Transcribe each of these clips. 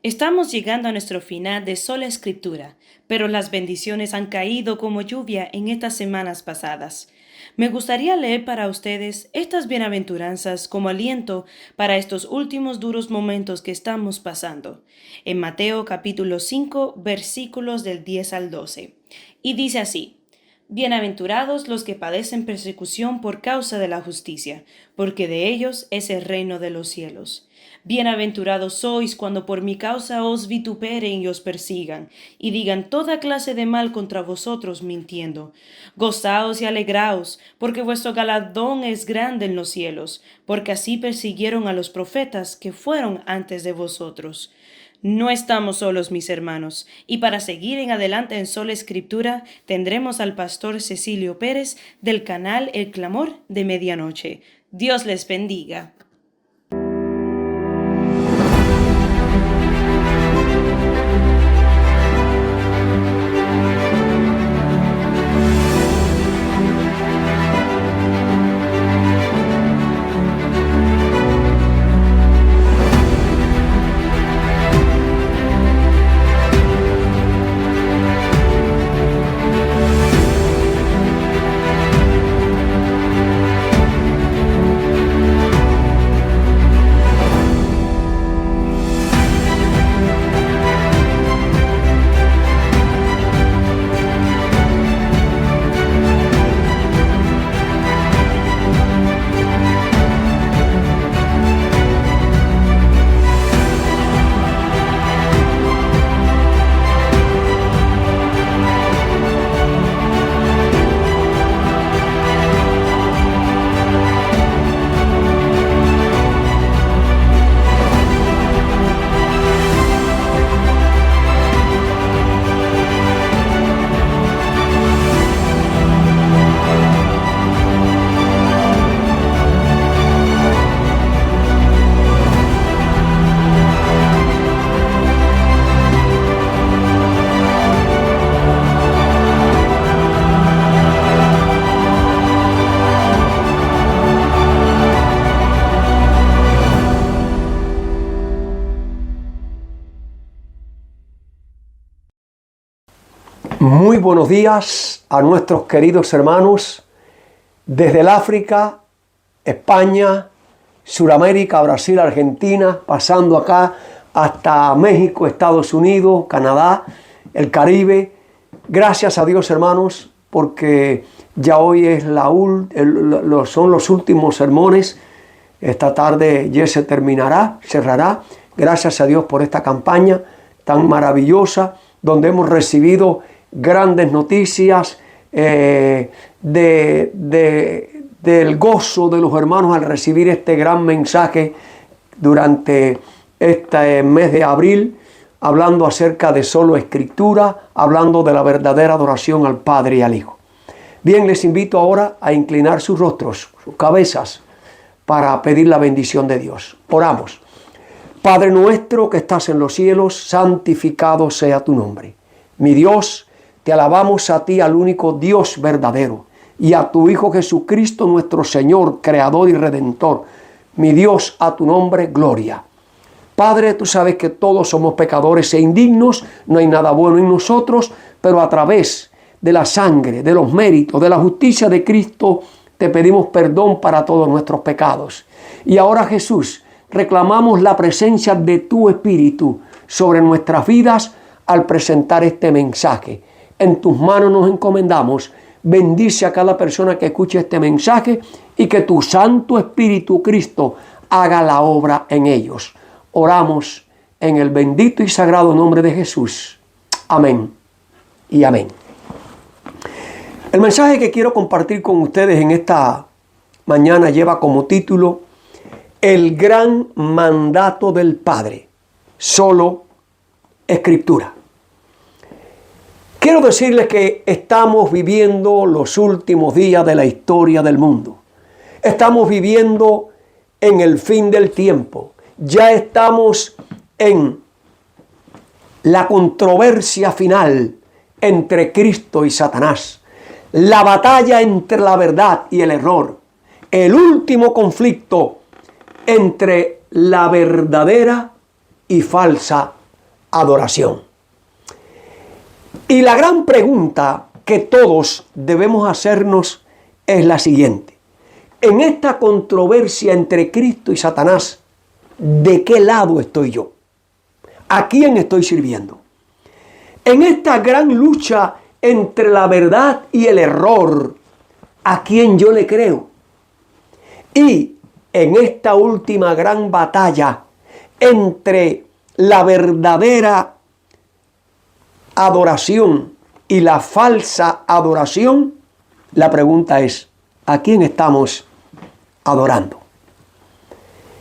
Estamos llegando a nuestro final de sola escritura, pero las bendiciones han caído como lluvia en estas semanas pasadas. Me gustaría leer para ustedes estas bienaventuranzas como aliento para estos últimos duros momentos que estamos pasando. En Mateo capítulo 5, versículos del 10 al 12. Y dice así: Bienaventurados los que padecen persecución por causa de la justicia, porque de ellos es el reino de los cielos. Bienaventurados sois cuando por mi causa os vituperen y os persigan, y digan toda clase de mal contra vosotros mintiendo. Gozaos y alegraos, porque vuestro galardón es grande en los cielos, porque así persiguieron a los profetas que fueron antes de vosotros. No estamos solos, mis hermanos, y para seguir en adelante en sola escritura tendremos al pastor Cecilio Pérez del canal El Clamor de Medianoche. Dios les bendiga. Muy buenos días a nuestros queridos hermanos desde el África, España, Suramérica, Brasil, Argentina, pasando acá hasta México, Estados Unidos, Canadá, el Caribe. Gracias a Dios, hermanos, porque ya hoy es son los últimos sermones. Esta tarde ya se cerrará. Gracias a Dios por esta campaña tan maravillosa, donde hemos recibido grandes noticias del gozo de los hermanos al recibir este gran mensaje durante este mes de abril, hablando acerca de solo escritura, hablando de la verdadera adoración al Padre y al Hijo. Bien, les invito ahora a inclinar sus rostros, sus cabezas, para pedir la bendición de Dios. Oramos. Padre nuestro que estás en los cielos, santificado sea tu nombre. Mi Dios, te alabamos a ti, al único Dios verdadero, y a tu Hijo Jesucristo, nuestro Señor, Creador y Redentor. Mi Dios, a tu nombre, gloria. Padre, tú sabes que todos somos pecadores e indignos, no hay nada bueno en nosotros, pero a través de la sangre, de los méritos, de la justicia de Cristo, te pedimos perdón para todos nuestros pecados. Y ahora, Jesús, reclamamos la presencia de tu Espíritu sobre nuestras vidas al presentar este mensaje. En tus manos nos encomendamos. Bendice a cada persona que escuche este mensaje y que tu Santo Espíritu Cristo haga la obra en ellos. Oramos en el bendito y sagrado nombre de Jesús. Amén y amén. El mensaje que quiero compartir con ustedes en esta mañana lleva como título El gran mandato del Padre, solo escritura. Quiero decirles que estamos viviendo los últimos días de la historia del mundo. Estamos viviendo en el fin del tiempo. Ya estamos en la controversia final entre Cristo y Satanás. La batalla entre la verdad y el error. El último conflicto entre la verdadera y falsa adoración. Y la gran pregunta que todos debemos hacernos es la siguiente. En esta controversia entre Cristo y Satanás, ¿de qué lado estoy yo? ¿A quién estoy sirviendo? En esta gran lucha entre la verdad y el error, ¿a quién yo le creo? Y en esta última gran batalla entre la verdadera adoración y la falsa adoración, la pregunta es, ¿a quién estamos adorando?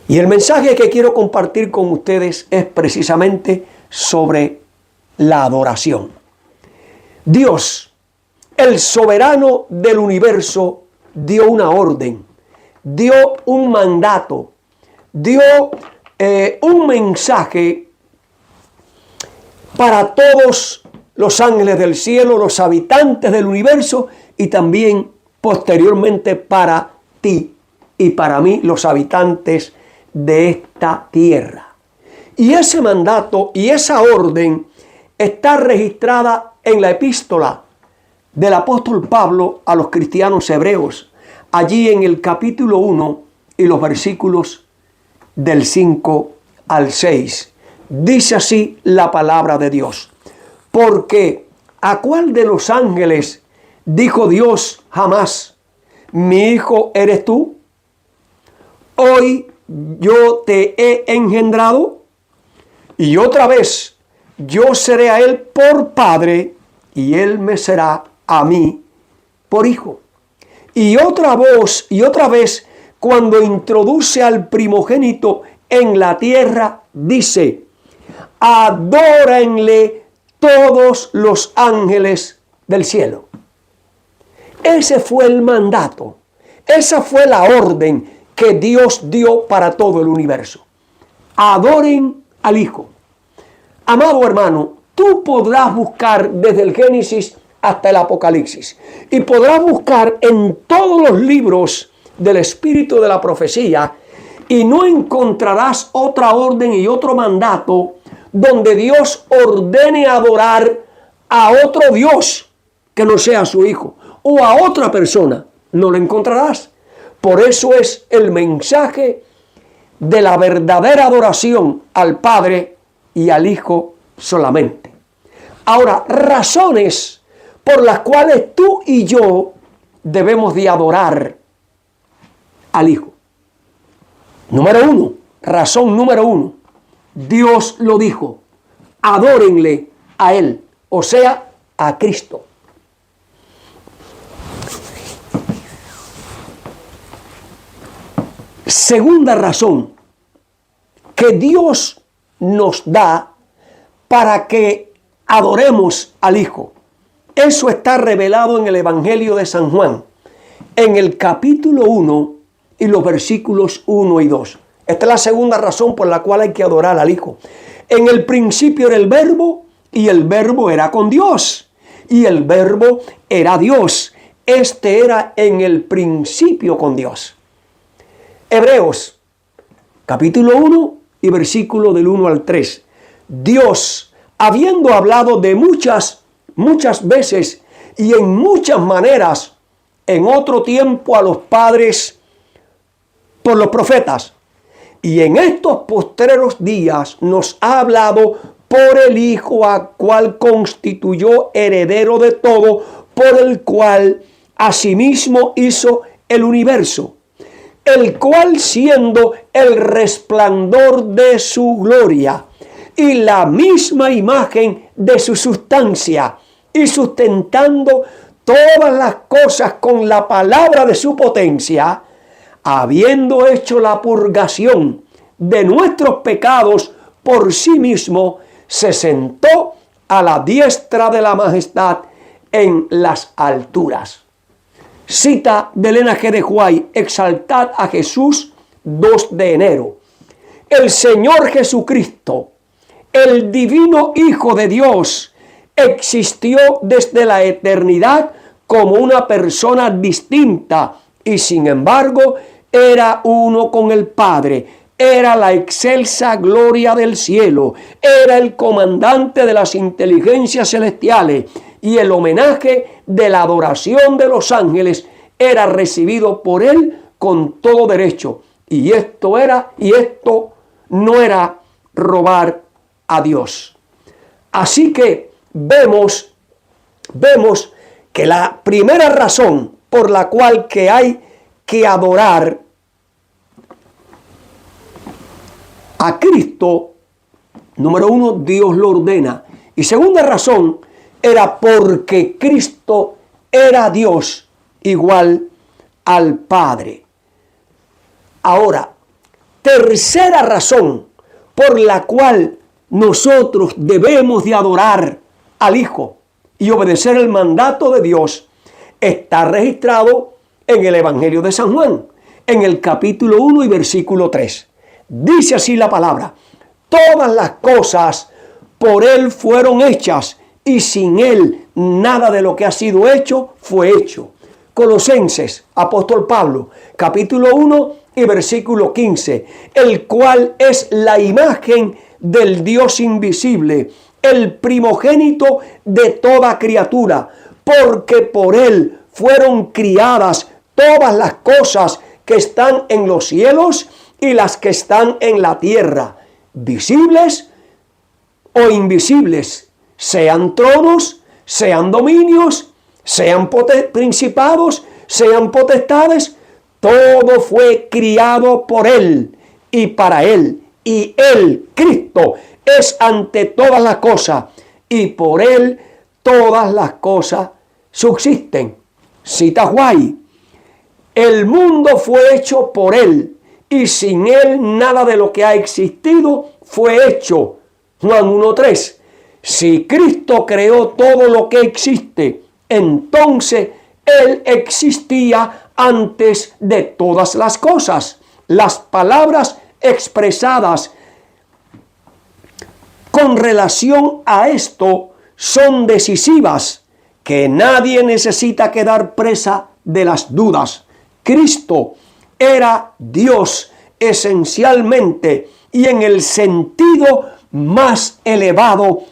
Y el mensaje que quiero compartir con ustedes es precisamente sobre la adoración. Dios, el soberano del universo, dio una orden, dio un mandato, dio un mensaje para todos los ángeles del cielo, los habitantes del universo y también posteriormente para ti y para mí, los habitantes de esta tierra. Y ese mandato y esa orden está registrada en la epístola del apóstol Pablo a los cristianos hebreos, allí en el capítulo 1 y los versículos del 5 al 6. Dice así la palabra de Dios. Porque ¿a cuál de los ángeles dijo Dios jamás, mi hijo eres tú? Hoy yo te he engendrado, y otra vez yo seré a él por padre, y él me será a mí por hijo. Y otra voz, y otra vez, cuando introduce al primogénito en la tierra, dice, adórenle todos los ángeles del cielo. Ese fue el mandato, esa fue la orden que Dios dio para todo el universo. Adoren al Hijo. Amado hermano, tú podrás buscar desde el Génesis hasta el Apocalipsis y podrás buscar en todos los libros del espíritu de la profecía y no encontrarás otra orden y otro mandato donde Dios ordene adorar a otro Dios que no sea su Hijo o a otra persona. No lo encontrarás. Por eso es el mensaje de la verdadera adoración al Padre y al Hijo solamente. Ahora, razones por las cuales tú y yo debemos de adorar al Hijo. Razón número uno. Dios lo dijo, adórenle a Él, o sea, a Cristo. Segunda razón que Dios nos da para que adoremos al Hijo. Eso está revelado en el Evangelio de San Juan, en el capítulo 1 y los versículos 1 y 2. Esta es la segunda razón por la cual hay que adorar al Hijo. En el principio era el Verbo, y el Verbo era con Dios, y el Verbo era Dios. Este era en el principio con Dios. Hebreos, capítulo 1 y versículo del 1 al 3. Dios, habiendo hablado de muchas veces y en muchas maneras, en otro tiempo a los padres por los profetas, y en estos postreros días nos ha hablado por el Hijo, a cual constituyó heredero de todo, por el cual asimismo hizo el universo, el cual siendo el resplandor de su gloria y la misma imagen de su sustancia, y sustentando todas las cosas con la palabra de su potencia, habiendo hecho la purgación de nuestros pecados por sí mismo, se sentó a la diestra de la majestad en las alturas. Cita de Elena G. de White, Exaltad a Jesús, 2 de enero. El Señor Jesucristo, el divino Hijo de Dios, existió desde la eternidad como una persona distinta y sin embargo era uno con el Padre. era la excelsa gloria del cielo, era el comandante de las inteligencias celestiales, y el homenaje de la adoración de los ángeles era recibido por él con todo derecho. Y esto no era robar a Dios. Así que vemos que la primera razón por la cual que hay que adorar a Cristo, número uno, Dios lo ordena. Y segunda razón era porque Cristo era Dios igual al Padre. Ahora, tercera razón por la cual nosotros debemos de adorar al Hijo y obedecer el mandato de Dios está registrado en el Evangelio de San Juan, en el capítulo 1 y versículo 3. Dice así la palabra: todas las cosas por Él fueron hechas, y sin Él nada de lo que ha sido hecho fue hecho. Colosenses, apóstol Pablo, capítulo 1 y versículo 15, el cual es la imagen del Dios invisible, el primogénito de toda criatura, porque por Él fueron criadas todas las cosas que están en los cielos y las que están en la tierra, visibles o invisibles, sean tronos, sean dominios, sean principados, sean potestades. Todo fue criado por Él y para Él. Y Él, Cristo, es ante todas las cosas, y por Él todas las cosas subsisten. Cita White: el mundo fue hecho por Él, y sin Él nada de lo que ha existido fue hecho. Juan 1:3. Si Cristo creó todo lo que existe, entonces Él existía antes de todas las cosas. Las palabras expresadas con relación a esto son decisivas, que nadie necesita quedar presa de las dudas. Cristo era Dios esencialmente, y en el sentido más elevado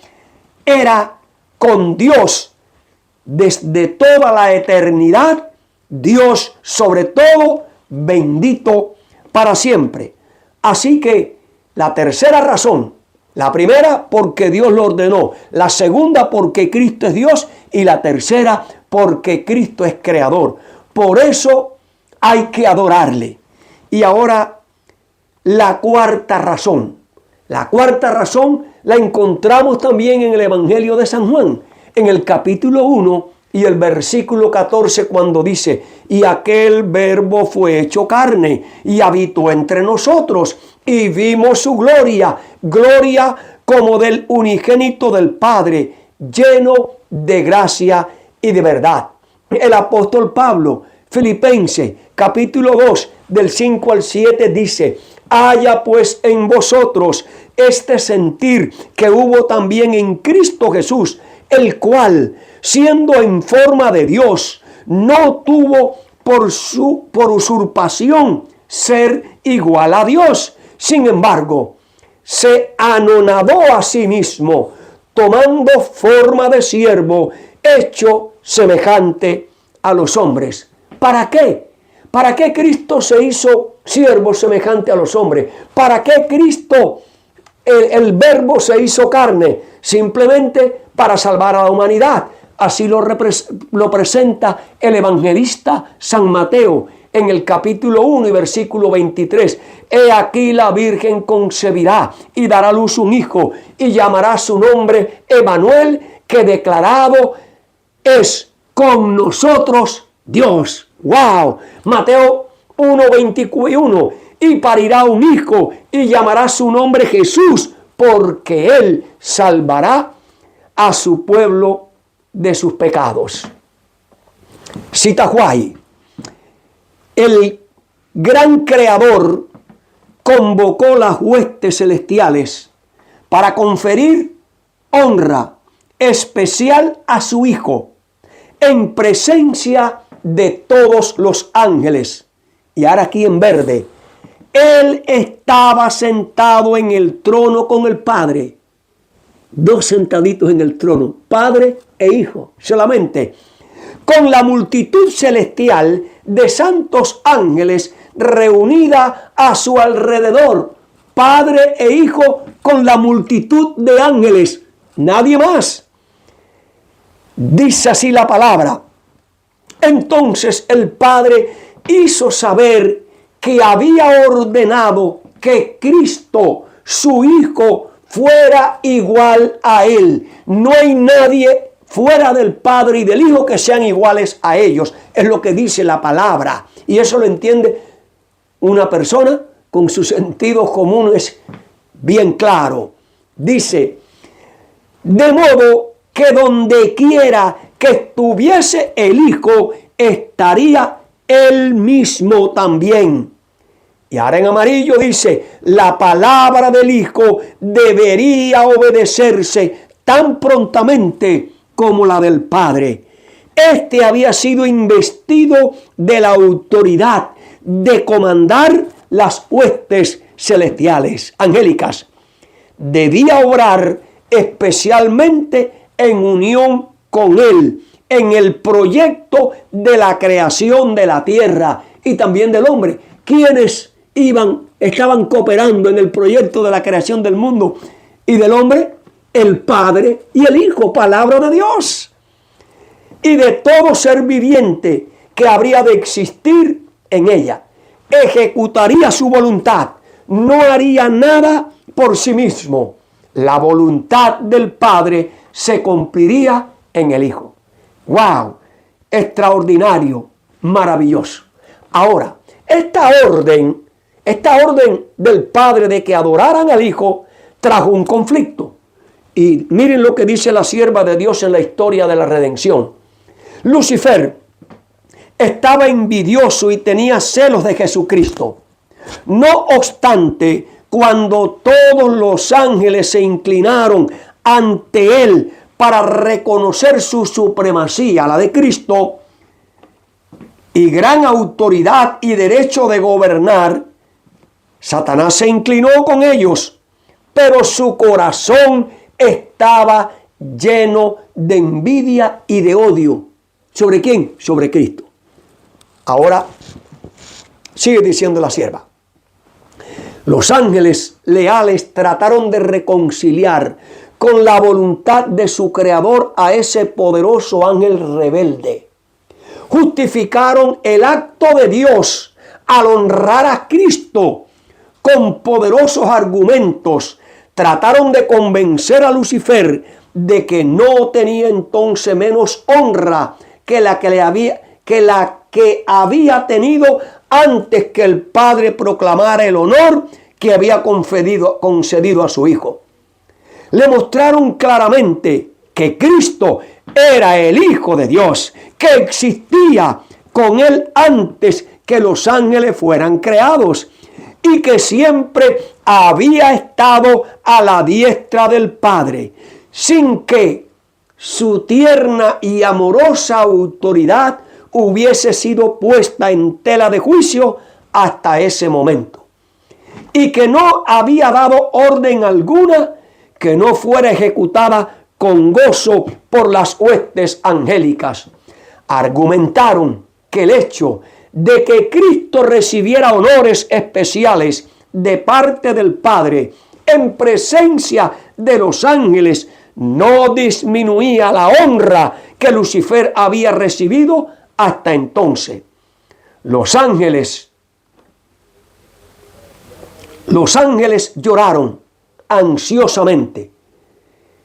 era con Dios desde toda la eternidad, Dios sobre todo, bendito para siempre. Así que la tercera razón, la primera porque Dios lo ordenó, la segunda porque Cristo es Dios, y la tercera porque Cristo es creador. Por eso hay que adorarle. Y ahora la cuarta razón. La cuarta razón la encontramos también en el Evangelio de San Juan, en el capítulo 1 y el versículo 14, cuando dice: y aquel verbo fue hecho carne y habitó entre nosotros, y vimos su gloria, gloria como del unigénito del Padre, lleno de gracia y de verdad. El apóstol Pablo, Filipenses, capítulo 2, del 5 al 7, dice: haya pues en vosotros este sentir que hubo también en Cristo Jesús, el cual, siendo en forma de Dios, no tuvo por usurpación ser igual a Dios. Sin embargo, se anonadó a sí mismo, tomando forma de siervo, hecho semejante a los hombres. ¿Para qué? ¿Para qué Cristo se hizo siervo semejante a los hombres? ¿Para qué Cristo, el verbo, se hizo carne? Simplemente para salvar a la humanidad. Así lo presenta el evangelista San Mateo en el capítulo 1 y versículo 23. He aquí la Virgen concebirá y dará a luz un hijo, y llamará su nombre Emmanuel, que declarado es con nosotros Dios. ¡Wow! Mateo 1:21. Y parirá un hijo, y llamará su nombre Jesús, porque él salvará a su pueblo de sus pecados. Cita White: el gran creador convocó las huestes celestiales para conferir honra especial a su Hijo en presencia de todos los ángeles. Y ahora aquí en verde: Él estaba sentado en el trono con el Padre. Dos sentaditos en el trono, Padre e Hijo, solamente. Con la multitud celestial de santos ángeles reunida a su alrededor. Padre e Hijo con la multitud de ángeles. Nadie más. Dice así la palabra. Entonces el Padre hizo saber que había ordenado que Cristo, su Hijo, fuera igual a Él. No hay nadie fuera del Padre y del Hijo que sean iguales a ellos. Es lo que dice la palabra. Y eso lo entiende una persona con sus sentidos comunes bien claro. Dice, de modo que donde quiera que estuviese el Hijo, estaría Él mismo también. Y ahora en amarillo dice, la palabra del Hijo debería obedecerse tan prontamente como la del Padre. Este había sido investido de la autoridad de comandar las huestes celestiales, angélicas. Debía obrar especialmente en unión con Él, en el proyecto de la creación de la tierra y también del hombre. ¿Quiénes estaban cooperando en el proyecto de la creación del mundo y del hombre? El Padre y el Hijo, palabra de Dios. Y de todo ser viviente que habría de existir en ella. Ejecutaría su voluntad. No haría nada por sí mismo. La voluntad del Padre se cumpliría en el Hijo. ¡Wow! Extraordinario, maravilloso. Ahora, esta orden del Padre de que adoraran al Hijo trajo un conflicto. Y miren lo que dice la sierva de Dios en la historia de la redención. Lucifer estaba envidioso y tenía celos de Jesucristo. No obstante, cuando todos los ángeles se inclinaron ante él para reconocer su supremacía, la de Cristo, y gran autoridad y derecho de gobernar, Satanás se inclinó con ellos, pero su corazón estaba lleno de envidia y de odio. ¿Sobre quién? Sobre Cristo. Ahora, sigue diciendo la sierva. Los ángeles leales trataron de reconciliar con la voluntad de su creador a ese poderoso ángel rebelde. Justificaron el acto de Dios al honrar a Cristo con poderosos argumentos. Trataron de convencer a Lucifer de que no tenía entonces menos honra que la que había tenido antes que el Padre proclamara el honor que había concedido a su Hijo. Le mostraron claramente que Cristo era el Hijo de Dios, que existía con Él antes que los ángeles fueran creados y que siempre había estado a la diestra del Padre, sin que su tierna y amorosa autoridad hubiese sido puesta en tela de juicio hasta ese momento, y que no había dado orden alguna que no fuera ejecutada con gozo por las huestes angélicas. Argumentaron que el hecho de que Cristo recibiera honores especiales de parte del Padre en presencia de los ángeles no disminuía la honra que Lucifer había recibido hasta entonces. Los ángeles lloraron ansiosamente.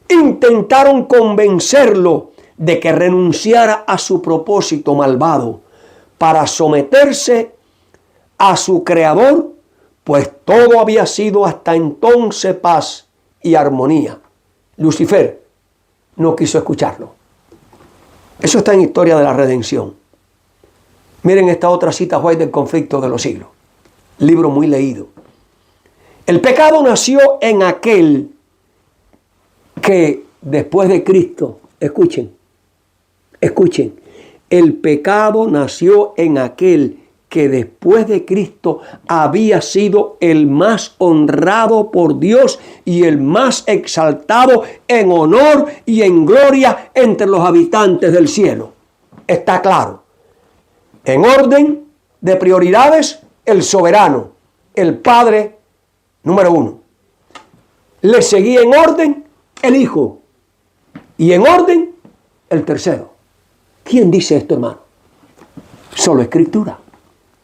Intentaron convencerlo de que renunciara a su propósito malvado para someterse a su creador, pues todo había sido hasta entonces paz y armonía. Lucifer no quiso escucharlo. Eso está en Historia de la Redención. Miren esta otra cita, White, del Conflicto de los Siglos. Libro muy leído. El pecado nació en aquel que después de Cristo, escuchen, el pecado nació en aquel que después de Cristo había sido el más honrado por Dios y el más exaltado en honor y en gloria entre los habitantes del cielo. Está claro. En orden de prioridades, el soberano, el Padre número uno. Le seguía en orden el Hijo y en orden el tercero. ¿Quién dice esto, hermano? Solo Escritura.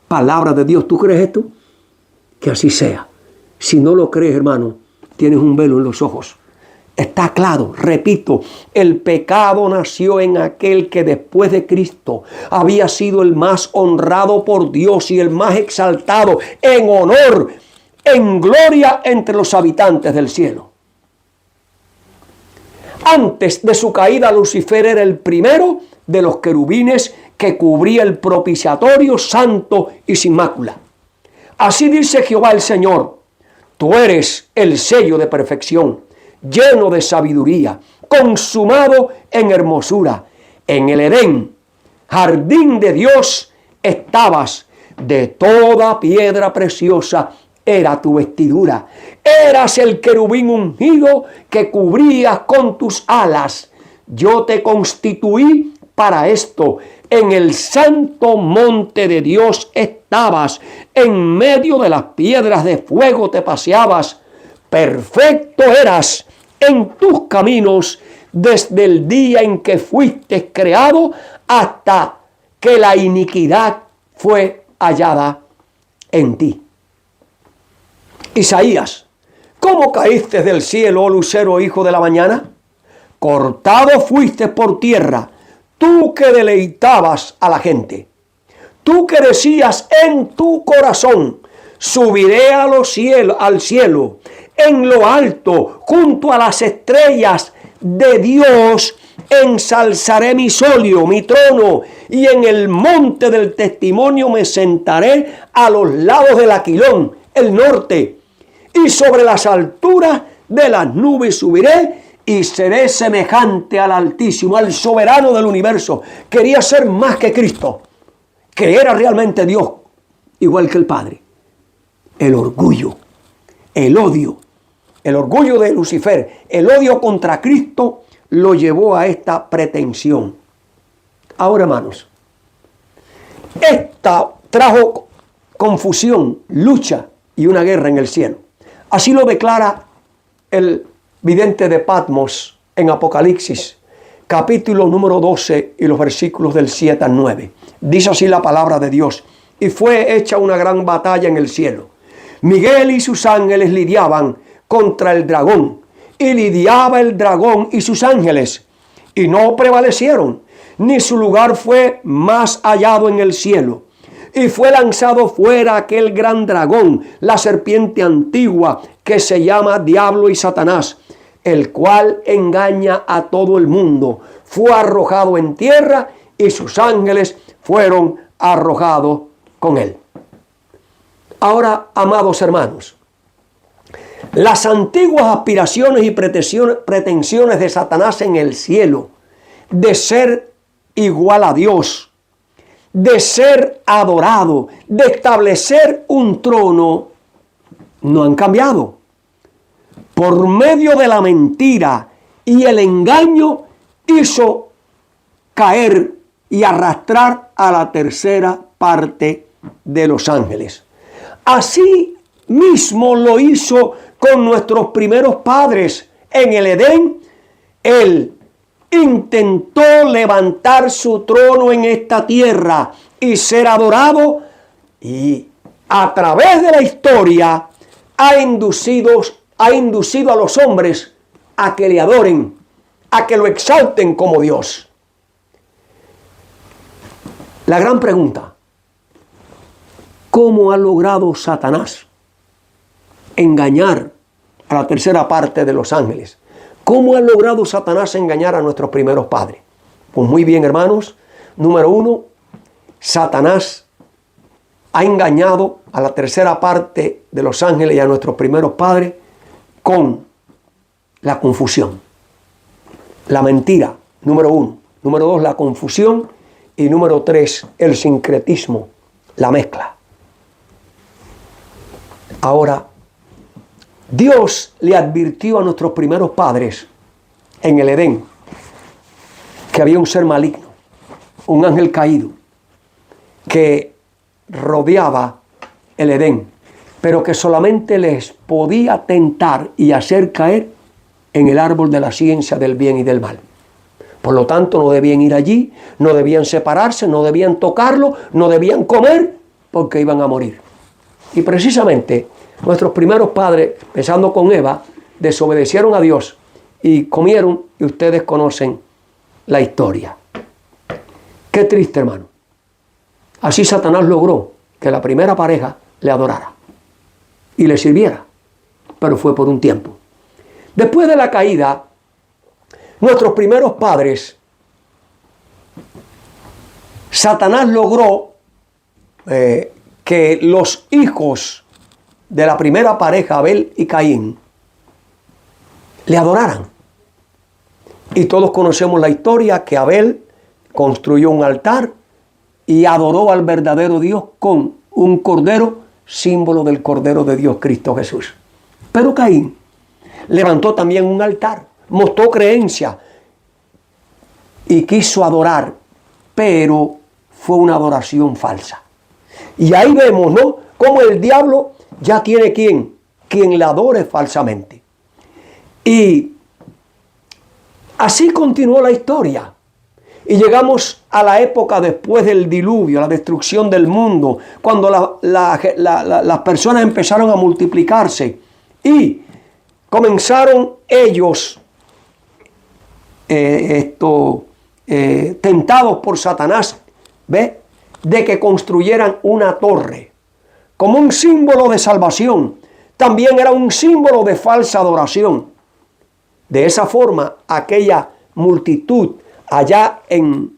Palabra de Dios. ¿Tú crees esto? Que así sea. Si no lo crees, hermano, tienes un velo en los ojos. Está claro, repito, el pecado nació en aquel que después de Cristo había sido el más honrado por Dios y el más exaltado en honor, en gloria entre los habitantes del cielo. Antes de su caída, Lucifer era el primero de los querubines que cubría el propiciatorio santo y sin mácula. Así dice Jehová el Señor: tú eres el sello de perfección, lleno de sabiduría, consumado en hermosura. En el Edén, jardín de Dios, estabas. De toda piedra preciosa era tu vestidura. Eras el querubín ungido que cubrías con tus alas. Yo te constituí para esto. En el santo monte de Dios estabas. En medio de las piedras de fuego te paseabas. Perfecto eras en tus caminos desde el día en que fuiste creado hasta que la iniquidad fue hallada en ti. Isaías: ¿cómo caíste del cielo, oh lucero, hijo de la mañana? Cortado fuiste por tierra, tú que deleitabas a la gente. Tú que decías en tu corazón: subiré a los cielos, al cielo, en lo alto, junto a las estrellas de Dios, ensalzaré mi solio, mi trono, y en el monte del testimonio me sentaré a los lados del Aquilón, el norte, y sobre las alturas de las nubes subiré y seré semejante al Altísimo, al soberano del universo. Quería ser más que Cristo, que era realmente Dios, igual que el Padre. El orgullo, el odio de Lucifer, el odio contra Cristo lo llevó a esta pretensión. Ahora, hermanos, esta trajo confusión, lucha y una guerra en el cielo. Así lo declara el vidente de Patmos en Apocalipsis, capítulo número 12 y los versículos del 7 al 9. Dice así la palabra de Dios: y fue hecha una gran batalla en el cielo. Miguel y sus ángeles lidiaban contra el dragón, y lidiaba el dragón y sus ángeles, y no prevalecieron, ni su lugar fue más hallado en el cielo. Y fue lanzado fuera aquel gran dragón, la serpiente antigua, que se llama Diablo y Satanás, el cual engaña a todo el mundo. Fue arrojado en tierra, y sus ángeles fueron arrojados con él. Ahora, amados hermanos, las antiguas aspiraciones y pretensiones de Satanás en el cielo, de ser igual a Dios, de ser adorado, de establecer un trono, no han cambiado. Por medio de la mentira y el engaño, hizo caer y arrastrar a la tercera parte de los ángeles. Así mismo lo hizo con nuestros primeros padres en el Edén. Él intentó levantar su trono en esta tierra y ser adorado, y a través de la historia ha inducido a los hombres a que le adoren, a que lo exalten como Dios. La gran pregunta: ¿cómo ha logrado Satanás engañar a la tercera parte de los ángeles? ¿Cómo ha logrado Satanás engañar a nuestros primeros padres? Pues muy bien, hermanos. Número uno, Satanás ha engañado a la tercera parte de los ángeles y a nuestros primeros padres con la confusión, la mentira, número uno. Número dos, la confusión. Y número tres, el sincretismo, la mezcla. Ahora, Dios le advirtió a nuestros primeros padres en el Edén que había un ser maligno, un ángel caído, que rodeaba el Edén, pero que solamente les podía tentar y hacer caer en el árbol de la ciencia del bien y del mal. Por lo tanto, no debían ir allí, no debían separarse, no debían tocarlo, no debían comer, porque iban a morir. Y precisamente nuestros primeros padres, empezando con Eva, desobedecieron a Dios y comieron, y ustedes conocen la historia. Qué triste, hermano. Así Satanás logró que la primera pareja le adorara y le sirviera, pero fue por un tiempo. Después de la caída, nuestros primeros padres, Satanás logró que los hijos de la primera pareja, Abel y Caín, le adoraran. Y todos conocemos la historia que Abel construyó un altar y adoró al verdadero Dios con un cordero, símbolo del Cordero de Dios, Cristo Jesús. Pero Caín levantó también un altar, mostró creencia y quiso adorar, pero fue una adoración falsa. Y ahí vemos, ¿no?, cómo el diablo ya tiene quien le adore falsamente. Y así continuó la historia. Y llegamos a la época después del diluvio, la destrucción del mundo, cuando las personas empezaron a multiplicarse y comenzaron ellos, tentados por Satanás, ¿ve?, de que construyeran una torre como un símbolo de salvación. También era un símbolo de falsa adoración. De esa forma, aquella multitud allá en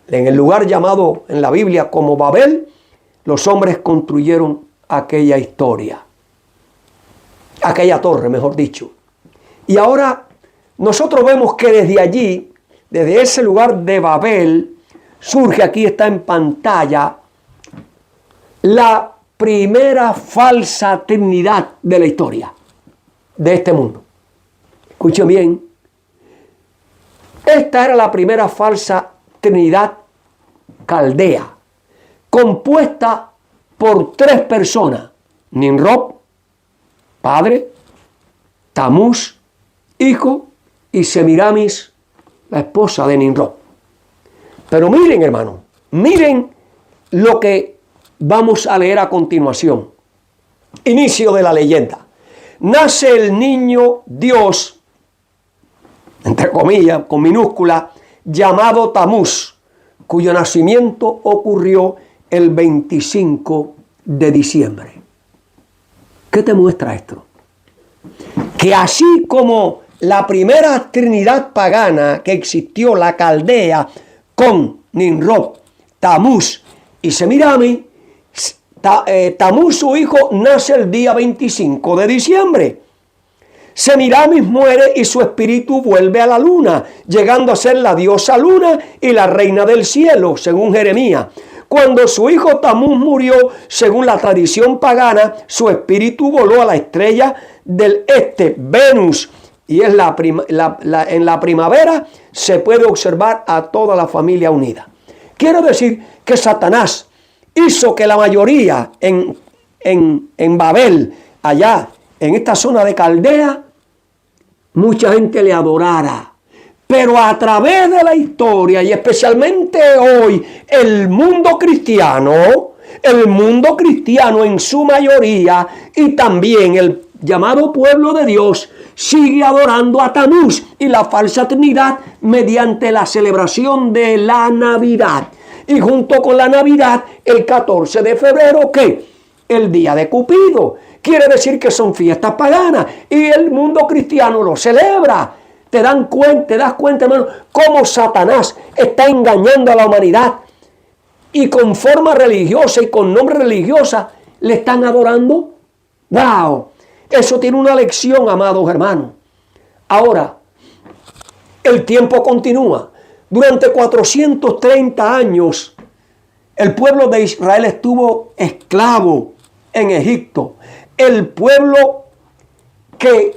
el lugar llamado en la Biblia como Babel, los hombres construyeron aquella historia, aquella torre, mejor dicho. Y ahora nosotros vemos que desde allí, desde ese lugar de Babel, surge, aquí está en pantalla, la primera falsa trinidad de la historia de este mundo. Escuchen bien. Esta era la primera falsa trinidad caldea, compuesta por 3 personas: Nimrod, padre; Tamuz, hijo; y Semiramis, la esposa de Nimrod. Pero miren, hermano, miren lo que vamos a leer a continuación. Inicio de la leyenda. Nace el niño Dios, entre comillas, con minúscula, llamado Tamuz, cuyo nacimiento ocurrió el 25 de diciembre. ¿Qué te muestra esto? Que así como la primera trinidad pagana que existió, la caldea, con Nimrod, Tamuz y Semiramis, Tamuz, su hijo, nace el día 25 de diciembre. Semiramis muere y su espíritu vuelve a la luna, llegando a ser la diosa luna y la reina del cielo, según Jeremías. Cuando su hijo Tamuz murió, según la tradición pagana, su espíritu voló a la estrella del este, Venus, y en la primavera se puede observar a toda la familia unida. Quiero decir que Satanás hizo que la mayoría en Babel, allá en esta zona de Caldea, mucha gente le adorara. Pero a través de la historia, y especialmente hoy, el mundo cristiano en su mayoría, y también el llamado pueblo de Dios, sigue adorando a Tamuz y la falsa trinidad mediante la celebración de la Navidad. Y junto con la Navidad, el 14 de febrero, ¿qué? El día de Cupido. Quiere decir que son fiestas paganas y el mundo cristiano lo celebra. ¿Te das cuenta, hermano, cómo Satanás está engañando a la humanidad? Y con forma religiosa y con nombre religiosa le están adorando. ¡Wow! Eso tiene una lección, amados hermanos. Ahora, el tiempo continúa. Durante 430 años, El pueblo de Israel estuvo esclavo en Egipto. El pueblo que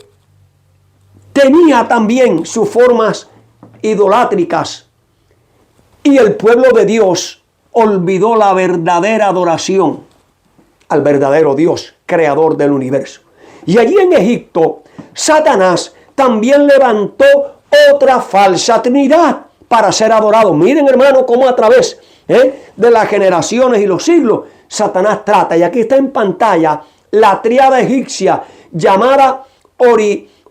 tenía también sus formas idolátricas. Y el pueblo de Dios olvidó la verdadera adoración al verdadero Dios, creador del universo. Y allí en Egipto, Satanás también levantó otra falsa trinidad para ser adorado. Miren, hermano, cómo a través de las generaciones y los siglos, Satanás trata. Y aquí está en pantalla la tríada egipcia llamada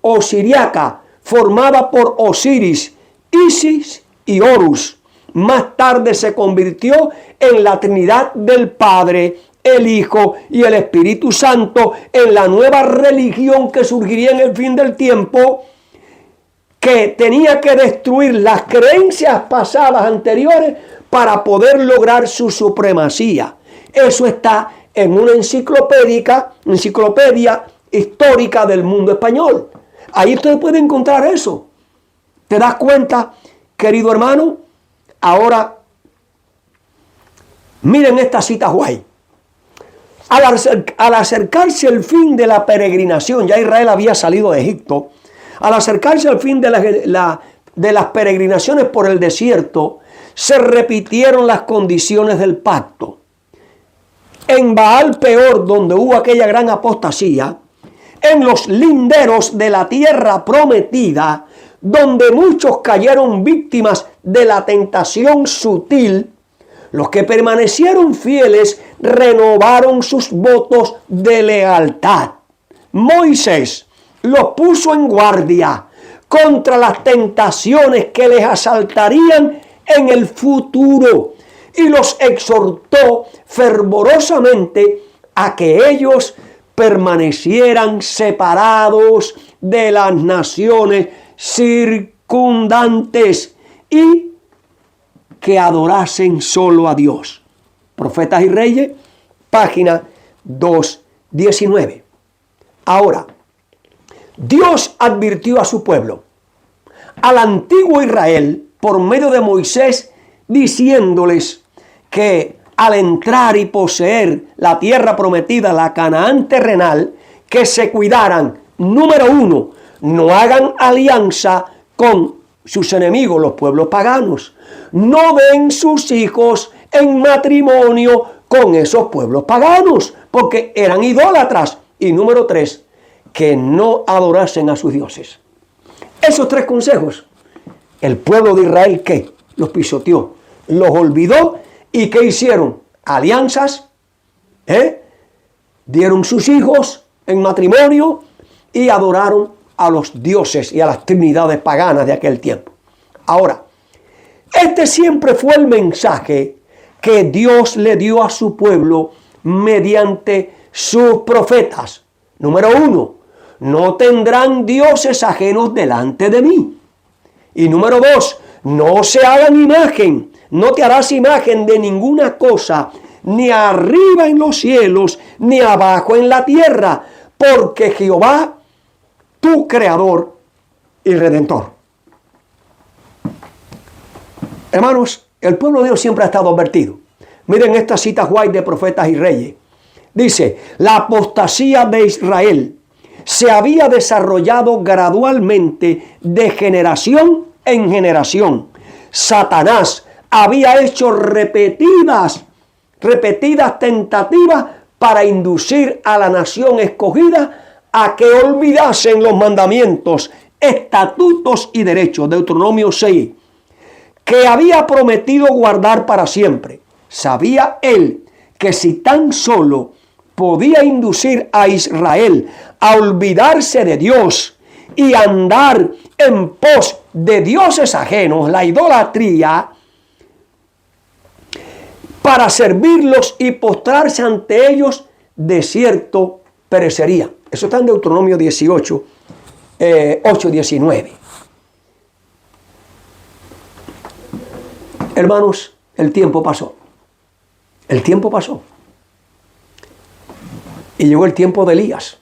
osiriaca, formada por Osiris, Isis y Horus. Más tarde se convirtió en la Trinidad del Padre, el Hijo y el Espíritu Santo, en la nueva religión que surgiría en el fin del tiempo, que tenía que destruir las creencias pasadas anteriores para poder lograr su supremacía. Eso está en una enciclopedia histórica del mundo español. Ahí usted puede encontrar eso. ¿Te das cuenta, querido hermano? Ahora, miren esta cita guay. Al acercarse el fin de la peregrinación, ya Israel había salido de Egipto, al acercarse al fin de las peregrinaciones por el desierto, se repitieron las condiciones del pacto. En Baal Peor, donde hubo aquella gran apostasía, en los linderos de la tierra prometida, donde muchos cayeron víctimas de la tentación sutil, los que permanecieron fieles renovaron sus votos de lealtad. Moisés los puso en guardia contra las tentaciones que les asaltarían en el futuro y los exhortó fervorosamente a que ellos permanecieran separados de las naciones circundantes y que adorasen solo a Dios. Profetas y Reyes, página 219. Ahora, Dios advirtió a su pueblo, al antiguo Israel, por medio de Moisés, diciéndoles que al entrar y poseer la tierra prometida, la Canaán terrenal, que se cuidaran, número uno, no hagan alianza con sus enemigos, los pueblos paganos. No den sus hijos en matrimonio con esos pueblos paganos, porque eran idólatras. Y número tres, que no adorasen a sus dioses. Esos tres consejos, el pueblo de Israel, ¿qué? Los pisoteó, los olvidó. ¿Y qué hicieron? Alianzas, dieron sus hijos en matrimonio y adoraron a los dioses y a las trinidades paganas de aquel tiempo. Ahora, este siempre fue el mensaje que Dios le dio a su pueblo mediante sus profetas. Número uno, no tendrán dioses ajenos delante de mí. Y número dos, no se hagan imagen, no te harás imagen de ninguna cosa, ni arriba en los cielos, ni abajo en la tierra, porque Jehová, tu creador y redentor. Hermanos, el pueblo de Dios siempre ha estado advertido. Miren esta cita guay de Profetas y Reyes. Dice, la apostasía de Israel se había desarrollado gradualmente de generación en generación. Satanás había hecho repetidas tentativas para inducir a la nación escogida a que olvidasen los mandamientos, estatutos y derechos. Deuteronomio 6, que había prometido guardar para siempre. Sabía él que si tan solo podía inducir a Israel a olvidarse de Dios y andar en pos de dioses ajenos, la idolatría, para servirlos y postrarse ante ellos, de cierto perecería. Eso está en Deuteronomio 18, 8-19. Hermanos, el tiempo pasó. El tiempo pasó. Y llegó el tiempo de Elías.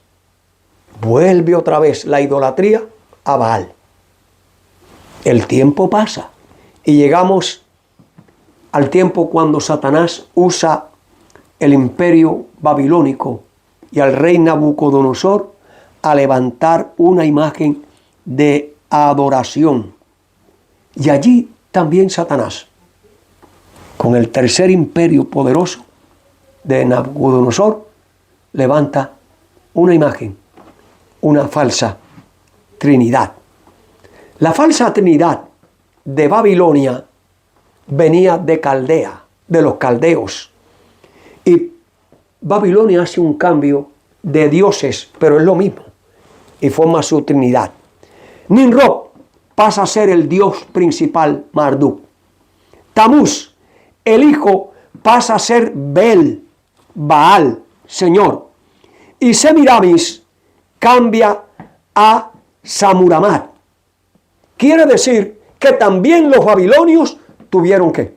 Vuelve otra vez la idolatría a Baal. El tiempo pasa. Y llegamos al tiempo cuando Satanás usa el imperio babilónico y al rey Nabucodonosor a levantar una imagen de adoración. Y allí también Satanás, con el tercer imperio poderoso de Nabucodonosor, levanta una imagen, una falsa Trinidad. La falsa Trinidad de Babilonia venía de Caldea, de los caldeos. Y Babilonia hace un cambio de dioses, pero es lo mismo, y forma su Trinidad. Nimrod pasa a ser el dios principal, Marduk. Tamuz, el hijo, pasa a ser Bel, Baal, Señor. Y Semiramis cambia a Samuramat. Quiere decir que también los babilonios tuvieron ¿qué?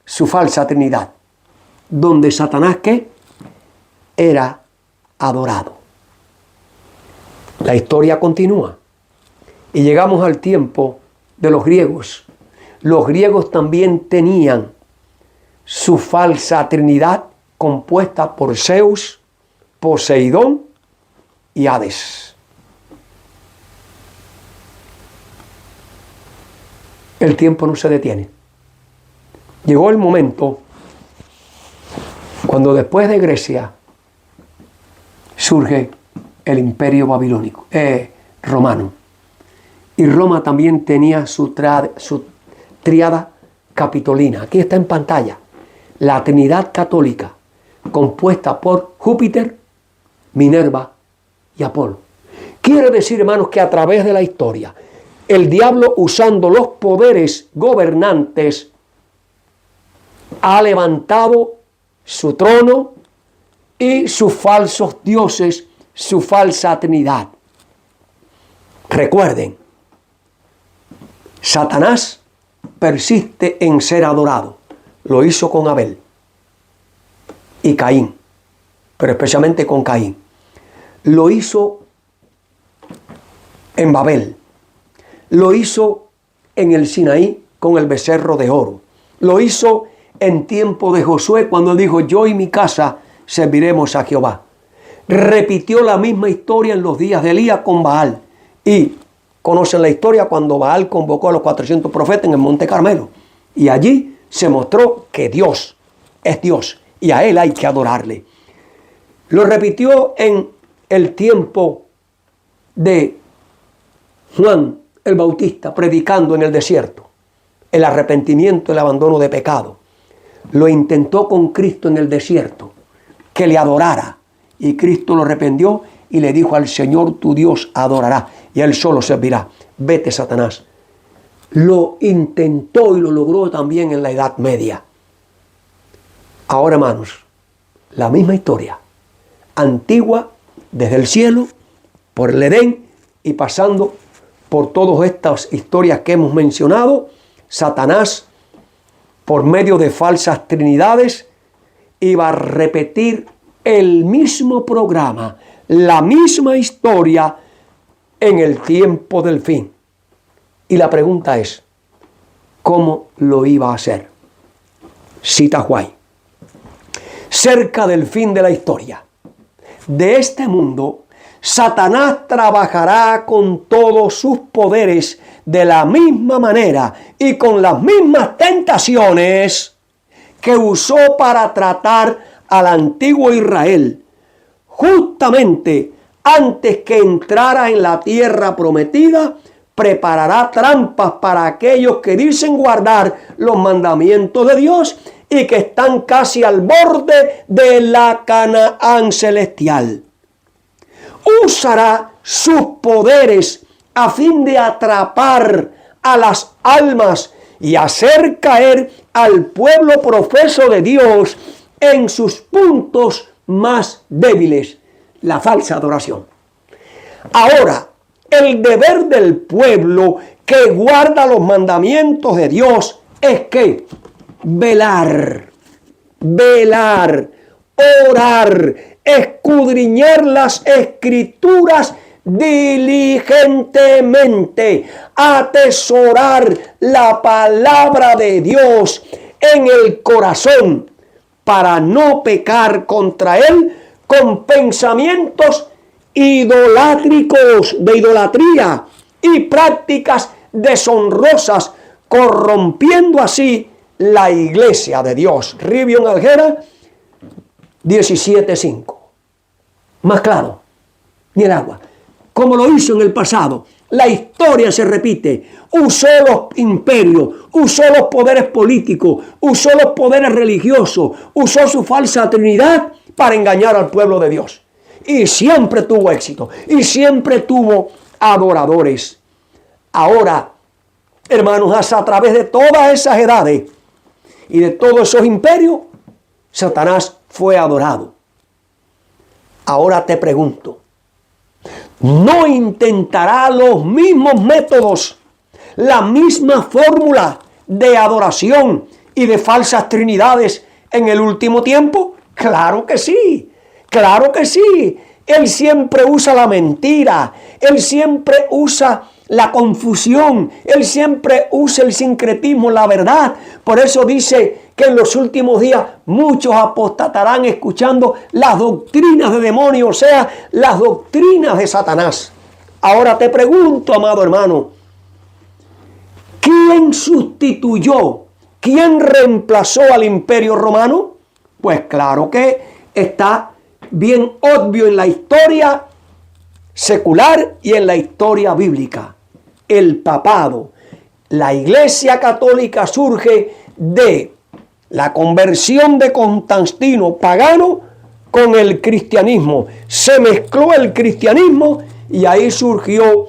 Su falsa trinidad, donde Satanás ¿qué? Era adorado. La historia continúa y llegamos al tiempo de los griegos. Los griegos también tenían su falsa trinidad compuesta por Zeus, Poseidón y Hades. El tiempo no se detiene. Llegó el momento cuando después de Grecia surge el imperio babilónico, romano. Y Roma también tenía su tríada capitolina. Aquí está en pantalla. La Trinidad católica, compuesta por Júpiter, Minerva y Apolo. Quiere decir, hermanos, que a través de la historia, el diablo, usando los poderes gobernantes, ha levantado su trono y sus falsos dioses, su falsa trinidad. Recuerden, Satanás persiste en ser adorado. Lo hizo con Abel y Caín, pero especialmente con Caín. Lo hizo en Babel. Lo hizo en el Sinaí con el becerro de oro. Lo hizo en tiempo de Josué cuando dijo: yo y mi casa serviremos a Jehová. Repitió la misma historia en los días de Elías con Baal. Y conocen la historia cuando Baal convocó a los 400 profetas en el Monte Carmelo. Y allí se mostró que Dios es Dios y a Él hay que adorarle. Lo repitió en el tiempo de Juan el Bautista predicando en el desierto el arrepentimiento, el abandono de pecado. Lo intentó con Cristo en el desierto, que le adorara, y Cristo lo arrepintió y le dijo: al Señor tu Dios adorará y a Él solo servirá. Vete, Satanás. Lo intentó y lo logró también en la Edad Media. Ahora, hermanos, la misma historia, antigua, desde el cielo, por el Edén y pasando por todas estas historias que hemos mencionado. Satanás, por medio de falsas trinidades, iba a repetir el mismo programa, la misma historia en el tiempo del fin. Y la pregunta es, ¿cómo lo iba a hacer? Cita White. Cerca del fin de la historia de este mundo, Satanás trabajará con todos sus poderes de la misma manera y con las mismas tentaciones que usó para tratar al antiguo Israel, justamente antes que entrara en la tierra prometida. Preparará trampas para aquellos que dicen guardar los mandamientos de Dios y que están casi al borde de la Canaán celestial. Usará sus poderes a fin de atrapar a las almas y hacer caer al pueblo profeso de Dios en sus puntos más débiles, la falsa adoración. Ahora, el deber del pueblo que guarda los mandamientos de Dios es que velar, orar, escudriñar las escrituras diligentemente, atesorar la palabra de Dios en el corazón para no pecar contra Él con pensamientos idolátricos, de idolatría y prácticas deshonrosas, corrompiendo así la iglesia de Dios. Rivion Algera 17:5. Más claro, ni el agua. Como lo hizo en el pasado. La historia se repite. Usó los imperios, usó los poderes políticos, usó los poderes religiosos, usó su falsa trinidad para engañar al pueblo de Dios. Y siempre tuvo éxito. Y siempre tuvo adoradores. Ahora, hermanos, hasta a través de todas esas edades y de todos esos imperios, Satanás fue adorado. Ahora te pregunto, ¿no intentará los mismos métodos, la misma fórmula de adoración y de falsas trinidades en el último tiempo? Claro que sí, claro que sí. Él siempre usa la mentira, él siempre usa la confusión, él siempre usa el sincretismo, la verdad. Por eso dice que en los últimos días muchos apostatarán escuchando las doctrinas de demonios, o sea, las doctrinas de Satanás. Ahora te pregunto, amado hermano, ¿quién sustituyó, quién reemplazó al Imperio Romano? Pues claro que está bien obvio en la historia secular y en la historia bíblica. El papado. La Iglesia Católica surge de la conversión de Constantino pagano con el cristianismo. Se mezcló el cristianismo y ahí surgió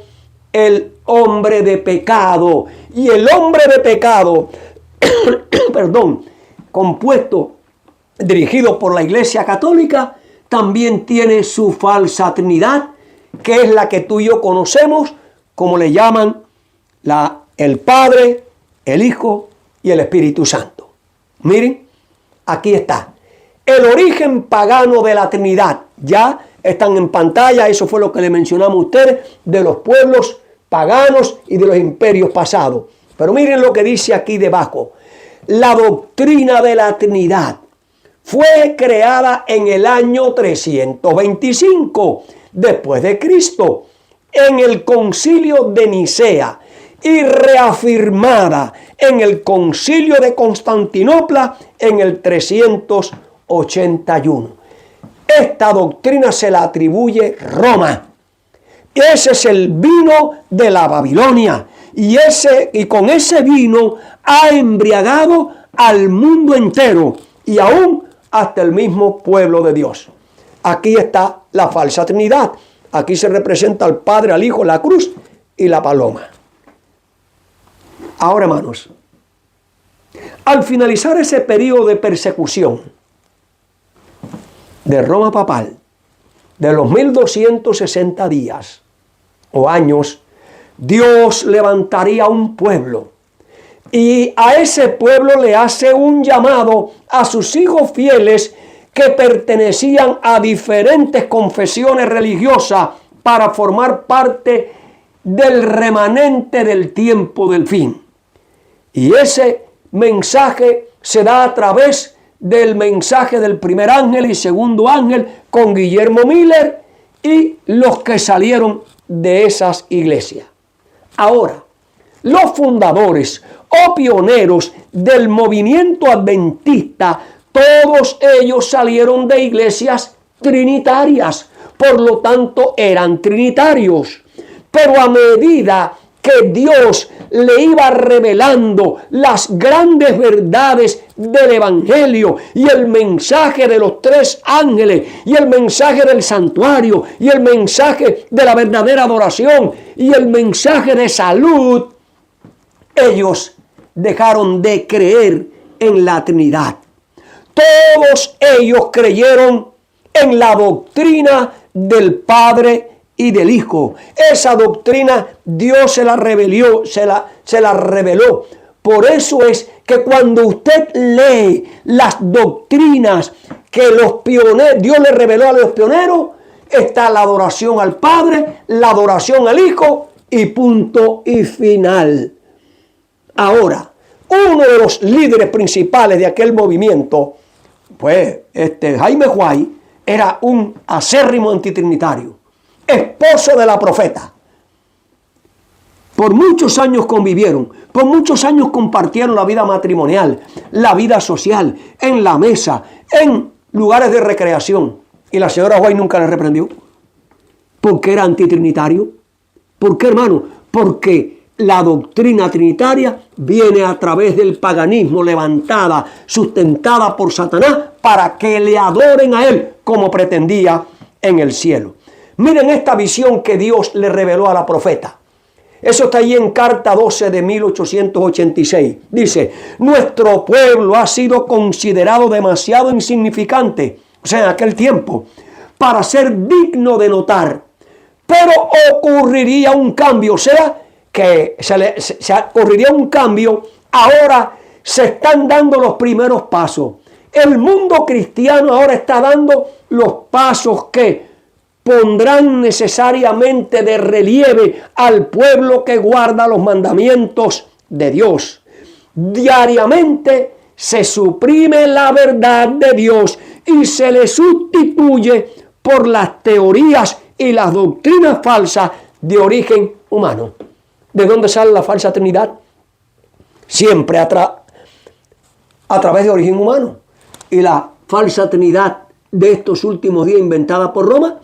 el hombre de pecado. Y el hombre de pecado, compuesto, dirigido por la Iglesia Católica, también tiene su falsa trinidad, que es la que tú y yo conocemos, como le llaman el Padre, el Hijo y el Espíritu Santo. Miren, aquí está. El origen pagano de la Trinidad. Ya están en pantalla, eso fue lo que le mencionamos a ustedes, de los pueblos paganos y de los imperios pasados. Pero miren lo que dice aquí debajo. La doctrina de la Trinidad fue creada en el año 325 después de Cristo, en el concilio de Nicea y reafirmada en el concilio de Constantinopla en el 381. Esta doctrina se la atribuye Roma. Ese es el vino de la Babilonia. Y con ese vino ha embriagado al mundo entero y aún hasta el mismo pueblo de Dios. Aquí está la falsa Trinidad. Aquí se representa al Padre, al Hijo, la cruz y la paloma. Ahora, hermanos, al finalizar ese periodo de persecución de Roma papal, de los 1260 días o años, Dios levantaría un pueblo y a ese pueblo le hace un llamado a sus hijos fieles que pertenecían a diferentes confesiones religiosas para formar parte del remanente del tiempo del fin. Y ese mensaje se da a través del mensaje del primer ángel y segundo ángel con Guillermo Miller y los que salieron de esas iglesias. Ahora, los fundadores o pioneros del movimiento adventista, todos ellos salieron de iglesias trinitarias, por lo tanto eran trinitarios. Pero a medida que Dios le iba revelando las grandes verdades del Evangelio y el mensaje de los tres ángeles y el mensaje del santuario y el mensaje de la verdadera adoración y el mensaje de salud, ellos dejaron de creer en la Trinidad. Todos ellos creyeron en la doctrina del Padre y del Hijo. Esa doctrina Dios se la reveló. Por eso es que cuando usted lee las doctrinas que Dios le reveló a los pioneros, está la adoración al Padre, la adoración al Hijo y punto y final. Ahora, uno de los líderes principales de aquel movimiento, pues Jaime White, era un acérrimo antitrinitario, esposo de la profeta. Por muchos años convivieron, por muchos años compartieron la vida matrimonial, la vida social, en la mesa, en lugares de recreación. Y la señora White nunca le reprendió. ¿Por qué era antitrinitario? ¿Por qué, hermano? Porque la doctrina trinitaria viene a través del paganismo, levantada, sustentada por Satanás, para que le adoren a él como pretendía en el cielo. Miren esta visión que Dios le reveló a la profeta. Eso está ahí en Carta 12 de 1886. Dice: nuestro pueblo ha sido considerado demasiado insignificante, o sea, en aquel tiempo, para ser digno de notar. Pero ocurriría un cambio, o sea, que se ocurriría un cambio. Ahora se están dando los primeros pasos. El mundo cristiano ahora está dando los pasos que pondrán necesariamente de relieve al pueblo que guarda los mandamientos de Dios. Diariamente se suprime la verdad de Dios y se le sustituye por las teorías y las doctrinas falsas de origen humano. ¿De dónde sale la falsa Trinidad? Siempre a través de origen humano. Y la falsa Trinidad de estos últimos días inventada por Roma,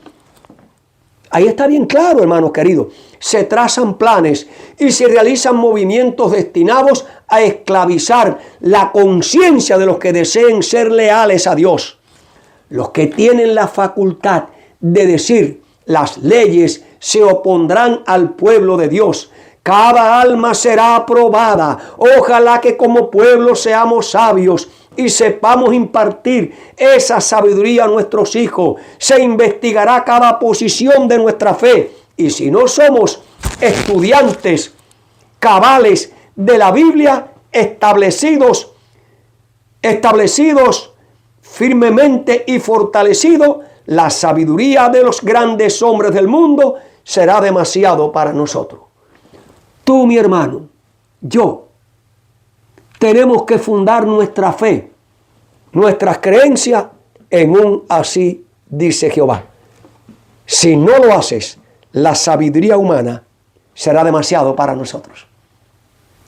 ahí está bien claro, hermanos queridos. Se trazan planes y se realizan movimientos destinados a esclavizar la conciencia de los que deseen ser leales a Dios. Los que tienen la facultad de decir las leyes se opondrán al pueblo de Dios. Cada alma será aprobada. Ojalá que como pueblo seamos sabios y sepamos impartir esa sabiduría a nuestros hijos. Se investigará cada posición de nuestra fe. Y si no somos estudiantes cabales de la Biblia, establecidos firmemente y fortalecidos, la sabiduría de los grandes hombres del mundo será demasiado para nosotros. Tú, mi hermano, yo, tenemos que fundar nuestra fe, nuestras creencias en un así dice Jehová. Si no lo haces, la sabiduría humana será demasiado para nosotros.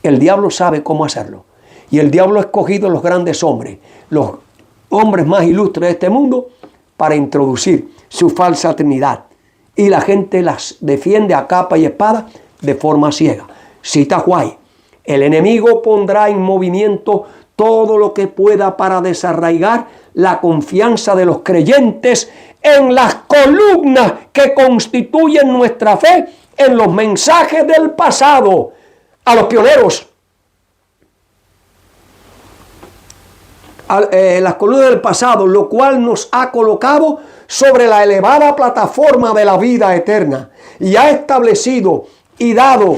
El diablo sabe cómo hacerlo. Y el diablo ha escogido los grandes hombres, los hombres más ilustres de este mundo, para introducir su falsa trinidad. Y la gente las defiende a capa y espada de forma ciega. Cita White: el enemigo pondrá en movimiento todo lo que pueda para desarraigar la confianza de los creyentes en las columnas que constituyen nuestra fe, en los mensajes del pasado, a los pioneros. Las columnas del pasado, lo cual nos ha colocado sobre la elevada plataforma de la vida eterna y ha establecido y dado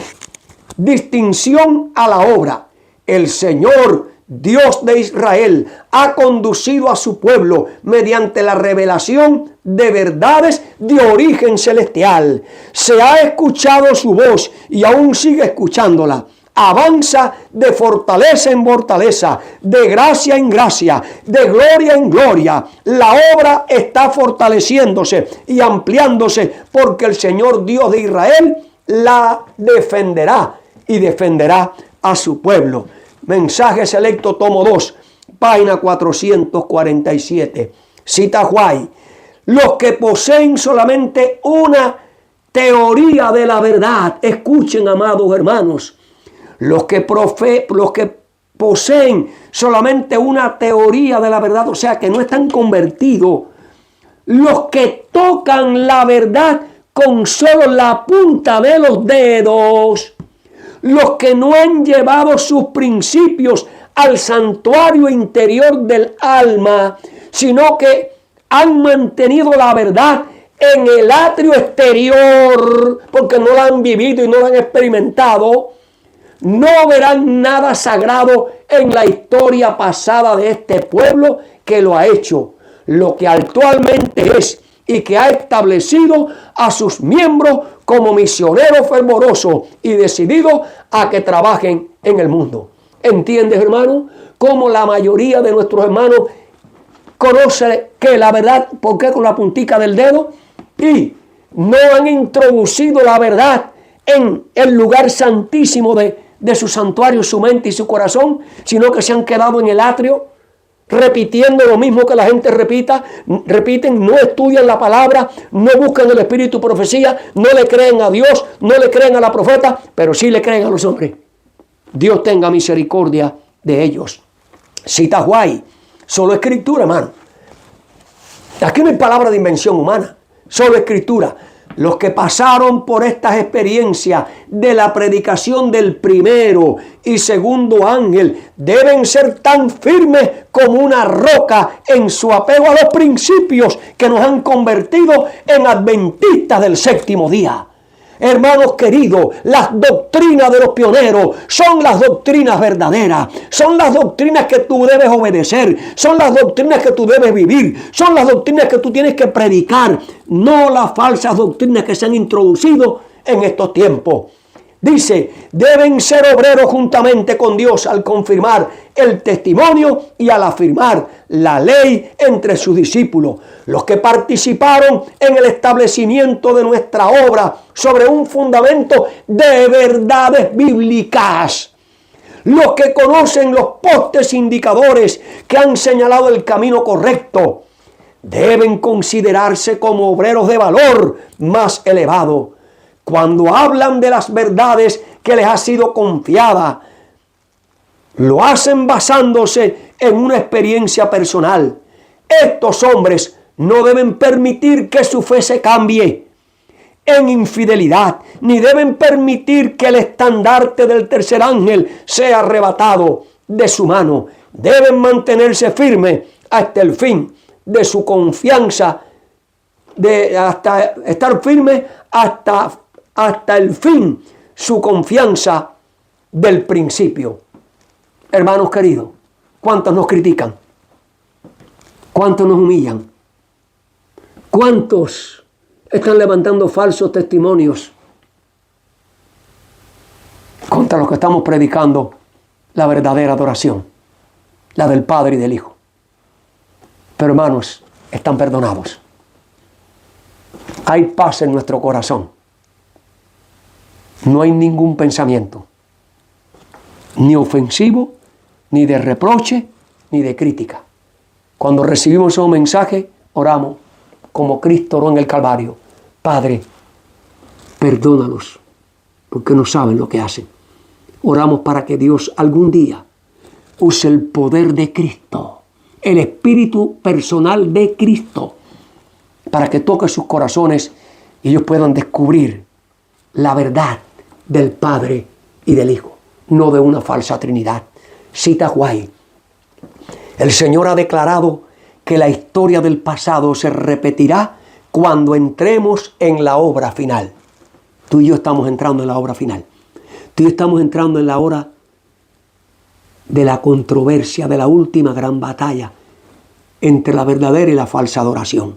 distinción a la obra. El Señor Dios de Israel ha conducido a su pueblo mediante la revelación de verdades de origen celestial. Se ha escuchado su voz y aún sigue escuchándola. Avanza de fortaleza en fortaleza, de gracia en gracia, de gloria en gloria. La obra está fortaleciéndose y ampliándose porque el Señor Dios de Israel la defenderá y defenderá a su pueblo. Mensaje Selecto, tomo 2, página 447. Cita White: los que poseen solamente una teoría de la verdad, escuchen, amados hermanos, los que poseen solamente una teoría de la verdad, o sea, que no están convertidos, los que tocan la verdad con solo la punta de los dedos, los que no han llevado sus principios al santuario interior del alma, sino que han mantenido la verdad en el atrio exterior, porque no la han vivido y no la han experimentado, no verán nada sagrado en la historia pasada de este pueblo que lo ha hecho, lo que actualmente es, y que ha establecido a sus miembros como misioneros fervorosos y decididos a que trabajen en el mundo. ¿Entiendes, hermano? Como la mayoría de nuestros hermanos conoce que la verdad, ¿por qué? Con la puntica del dedo, y no han introducido la verdad en el lugar santísimo de su santuario, su mente y su corazón, sino que se han quedado en el atrio, repitiendo lo mismo que la gente repiten, no estudian la palabra, no buscan el espíritu profecía, no le creen a Dios, no le creen a la profeta, pero sí le creen a los hombres. Dios tenga misericordia de ellos. Cita White, solo escritura, hermano. Aquí no hay palabra de invención humana, solo escritura. Los que pasaron por estas experiencias de la predicación del primero y segundo ángel deben ser tan firmes como una roca en su apego a los principios que nos han convertido en adventistas del séptimo día. Hermanos queridos, las doctrinas de los pioneros son las doctrinas verdaderas, son las doctrinas que tú debes obedecer, son las doctrinas que tú debes vivir, son las doctrinas que tú tienes que predicar, no las falsas doctrinas que se han introducido en estos tiempos. Dice, deben ser obreros juntamente con Dios al confirmar el testimonio y al afirmar la ley entre sus discípulos. Los que participaron en el establecimiento de nuestra obra sobre un fundamento de verdades bíblicas. Los que conocen los postes indicadores que han señalado el camino correcto deben considerarse como obreros de valor más elevado. Cuando hablan de las verdades que les ha sido confiada, lo hacen basándose en una experiencia personal. Estos hombres no deben permitir que su fe se cambie en infidelidad, ni deben permitir que el estandarte del tercer ángel sea arrebatado de su mano. Deben mantenerse firmes hasta el fin de su confianza, hasta estar firmes hasta el fin su confianza del principio. Hermanos queridos, ¿cuántos nos critican? ¿Cuántos nos humillan? ¿Cuántos están levantando falsos testimonios contra los que estamos predicando la verdadera adoración, la del Padre y del Hijo? Pero hermanos, están perdonados. Hay paz en nuestro corazón. No hay ningún pensamiento, ni ofensivo, ni de reproche, ni de crítica. Cuando recibimos esos mensajes, oramos como Cristo oró en el Calvario. Padre, perdónalos, porque no saben lo que hacen. Oramos para que Dios algún día use el poder de Cristo, el espíritu personal de Cristo, para que toque sus corazones y ellos puedan descubrir la verdad del Padre y del Hijo, no de una falsa Trinidad. Cita White. El Señor ha declarado que la historia del pasado se repetirá cuando entremos en la obra final. Tú y yo estamos entrando en la obra final. Tú y yo estamos entrando en la hora de la controversia, de la última gran batalla entre la verdadera y la falsa adoración.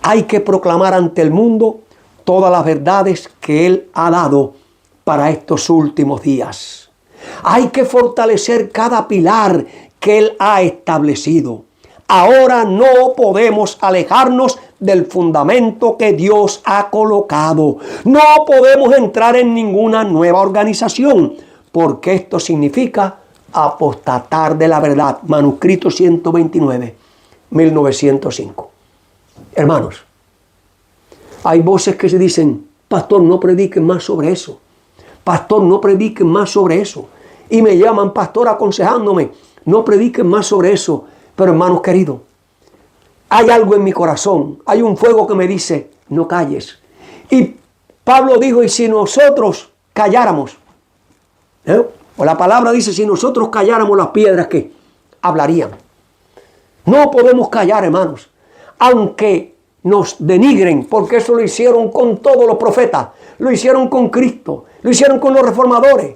Hay que proclamar ante el mundo todas las verdades que Él ha dado para estos últimos días. Hay que fortalecer cada pilar que Él ha establecido. Ahora no podemos alejarnos del fundamento que Dios ha colocado. No podemos entrar en ninguna nueva organización, porque esto significa apostatar de la verdad. Manuscrito 129, 1905. Hermanos, hay voces que se dicen, pastor, no prediquen más sobre eso. Pastor, no prediquen más sobre eso. Y me llaman, pastor, aconsejándome, no prediquen más sobre eso. Pero hermanos queridos, hay algo en mi corazón, hay un fuego que me dice, no calles. Y Pablo dijo, y si nosotros calláramos, o la palabra dice, si nosotros calláramos, las piedras que hablarían. No podemos callar, hermanos, aunque nos denigren, porque eso lo hicieron con todos los profetas, lo hicieron con Cristo, lo hicieron con los reformadores.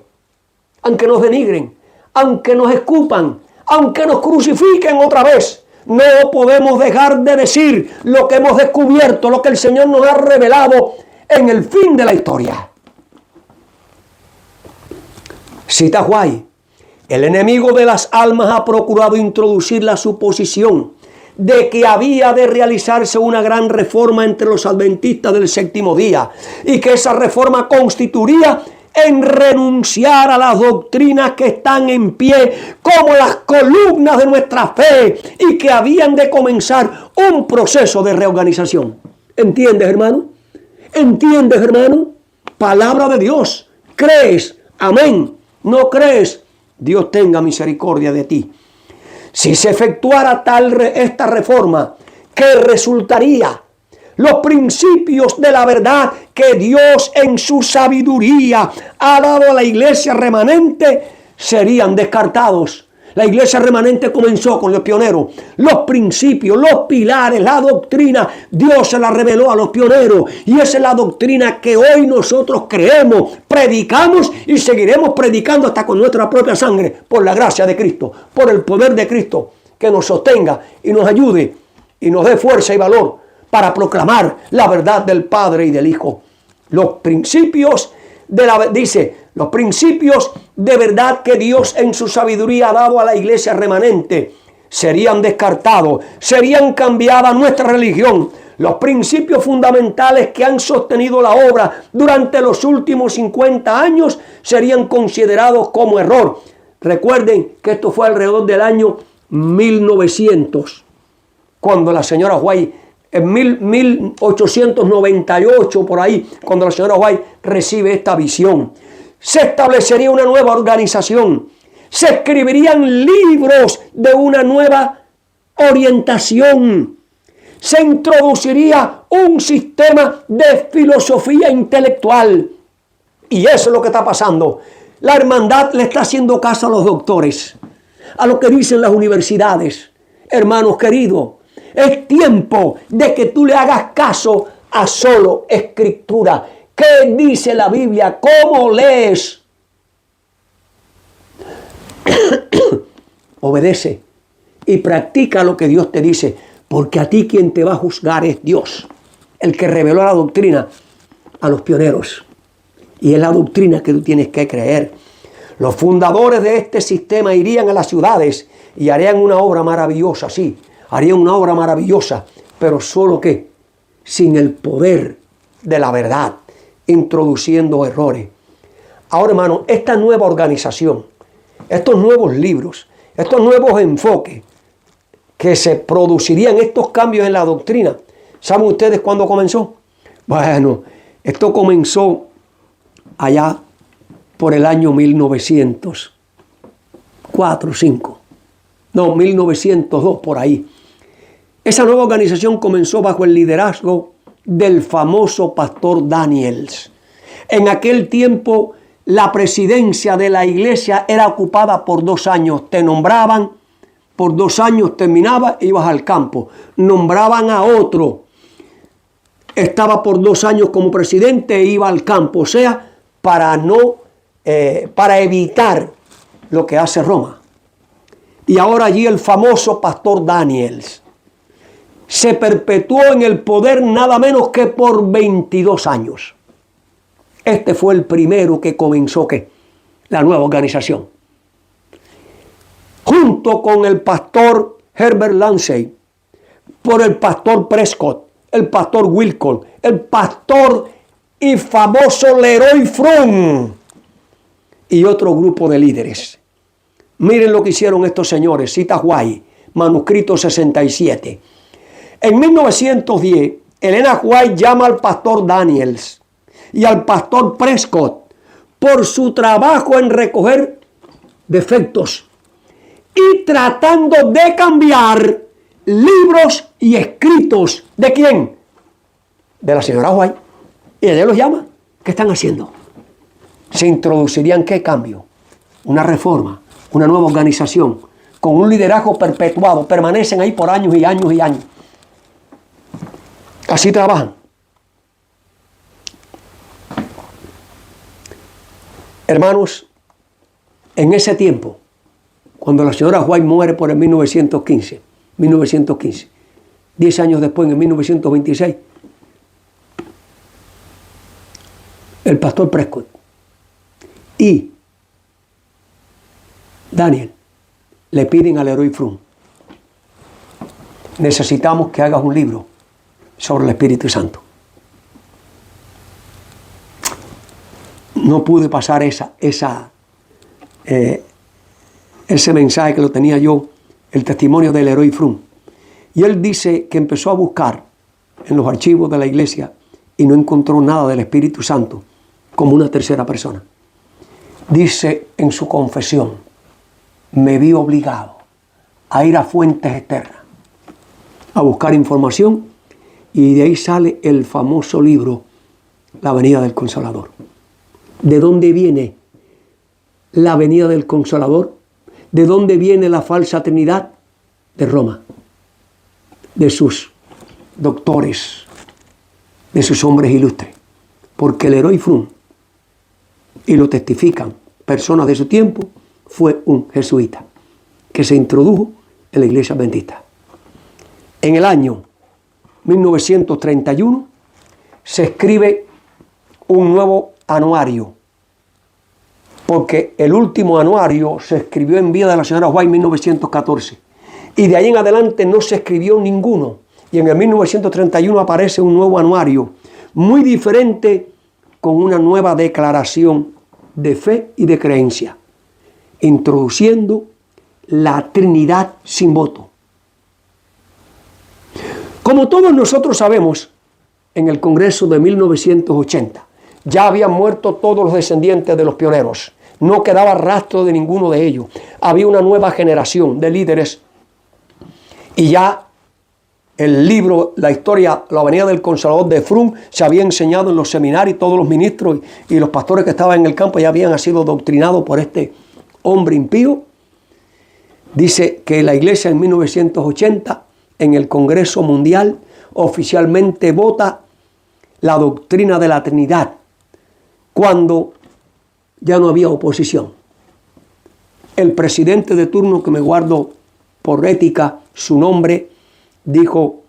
Aunque nos denigren, aunque nos escupan, aunque nos crucifiquen otra vez, no podemos dejar de decir lo que hemos descubierto, lo que el Señor nos ha revelado en el fin de la historia. Cita White, El enemigo de las almas ha procurado introducir la suposición de que había de realizarse una gran reforma entre los adventistas del séptimo día y que esa reforma constituiría en renunciar a las doctrinas que están en pie como las columnas de nuestra fe y que habían de comenzar un proceso de reorganización. ¿Entiendes, hermano? ¿Entiendes, hermano? Palabra de Dios. ¿Crees? Amén. ¿No crees? Dios tenga misericordia de ti. Si se efectuara esta reforma, ¿qué resultaría? Los principios de la verdad que Dios en su sabiduría ha dado a la iglesia remanente serían descartados. La iglesia remanente comenzó con los pioneros. Los principios, los pilares, la doctrina, Dios se la reveló a los pioneros. Y esa es la doctrina que hoy nosotros creemos, predicamos y seguiremos predicando hasta con nuestra propia sangre, por la gracia de Cristo, por el poder de Cristo, que nos sostenga y nos ayude y nos dé fuerza y valor para proclamar la verdad del Padre y del Hijo. Los principios los principios de verdad que Dios en su sabiduría ha dado a la iglesia remanente serían descartados, serían cambiada nuestra religión. Los principios fundamentales que han sostenido la obra durante los últimos 50 años serían considerados como error. Recuerden que esto fue alrededor del año 1900, cuando la señora White, en 1898 por ahí, cuando la señora White recibe esta visión. Se establecería una nueva organización, se escribirían libros de una nueva orientación, se introduciría un sistema de filosofía intelectual. Y eso es lo que está pasando. La hermandad le está haciendo caso a los doctores, a lo que dicen las universidades. Hermanos queridos, es tiempo de que tú le hagas caso a solo Escritura. ¿Qué dice la Biblia? ¿Cómo lees? Obedece y practica lo que Dios te dice, porque a ti quien te va a juzgar es Dios, el que reveló la doctrina a los pioneros. Y es la doctrina que tú tienes que creer. Los fundadores de este sistema irían a las ciudades y harían una obra maravillosa, sí, harían una obra maravillosa, pero solo que sin el poder de la verdad, introduciendo errores. Ahora, hermano, esta nueva organización, estos nuevos libros, estos nuevos enfoques que se producirían, estos cambios en la doctrina, ¿saben ustedes cuándo comenzó? Bueno, esto comenzó allá por el año 1904, 5. No, 1902, por ahí. Esa nueva organización comenzó bajo el liderazgo del famoso pastor Daniels. En aquel tiempo, la presidencia de la iglesia era ocupada por 2 años. Te nombraban, por 2 años terminaba, ibas al campo. Nombraban a otro. Estaba por 2 años como presidente e iba al campo. O sea, para evitar lo que hace Roma. Y ahora allí el famoso pastor Daniels se perpetuó en el poder nada menos que por 22 años. Este fue el primero que comenzó la nueva organización. Junto con el pastor Herbert Lindsey, por el pastor Prescott, el pastor Wilcox, el pastor y famoso Leroy Fromm y otro grupo de líderes. Miren lo que hicieron estos señores. Cita White, manuscrito 67. En 1910, Elena White llama al pastor Daniels y al pastor Prescott por su trabajo en recoger defectos y tratando de cambiar libros y escritos. ¿De quién? De la señora White. Y ella los llama. ¿Qué están haciendo? Se introducirían ¿qué cambio? Una reforma, una nueva organización, con un liderazgo perpetuado. Permanecen ahí por años y años y años. Así trabajan. Hermanos, en ese tiempo, cuando la señora White muere por el 1915, 10 años después, en 1926, el pastor Prescott y Daniel, le piden al Leroy Frum: necesitamos que hagas un libro sobre el Espíritu Santo. No pude pasar ese mensaje que lo tenía yo, el testimonio del Leroy Frum. Y él dice que empezó a buscar en los archivos de la iglesia y no encontró nada del Espíritu Santo como una tercera persona. Dice en su confesión: me vi obligado a ir a fuentes externas, a buscar información, y de ahí sale el famoso libro La venida del Consolador. ¿De dónde viene la venida del Consolador? ¿De dónde viene la falsa Trinidad? De Roma, de sus doctores, de sus hombres ilustres. Porque el Leroy Frum, y lo testifican personas de su tiempo, fue un jesuita que se introdujo en la iglesia adventista. En el año 1931 se escribe un nuevo anuario, porque el último anuario se escribió en vida de la señora White en 1914, y de ahí en adelante no se escribió ninguno, y en el 1931 aparece un nuevo anuario, muy diferente, con una nueva declaración de fe y de creencia, introduciendo la Trinidad sin voto. Como todos nosotros sabemos, en el Congreso de 1980 ya habían muerto todos los descendientes de los pioneros. No quedaba rastro de ninguno de ellos. Había una nueva generación de líderes, y ya el libro, la historia, la venida del Consolador de Frum, se había enseñado en los seminarios. Todos los ministros y los pastores que estaban en el campo ya habían sido doctrinados por este hombre impío. Dice que la iglesia en 1980, en el Congreso Mundial, oficialmente vota la doctrina de la Trinidad, cuando ya no había oposición. El presidente de turno, que me guardo por ética su nombre, dijo: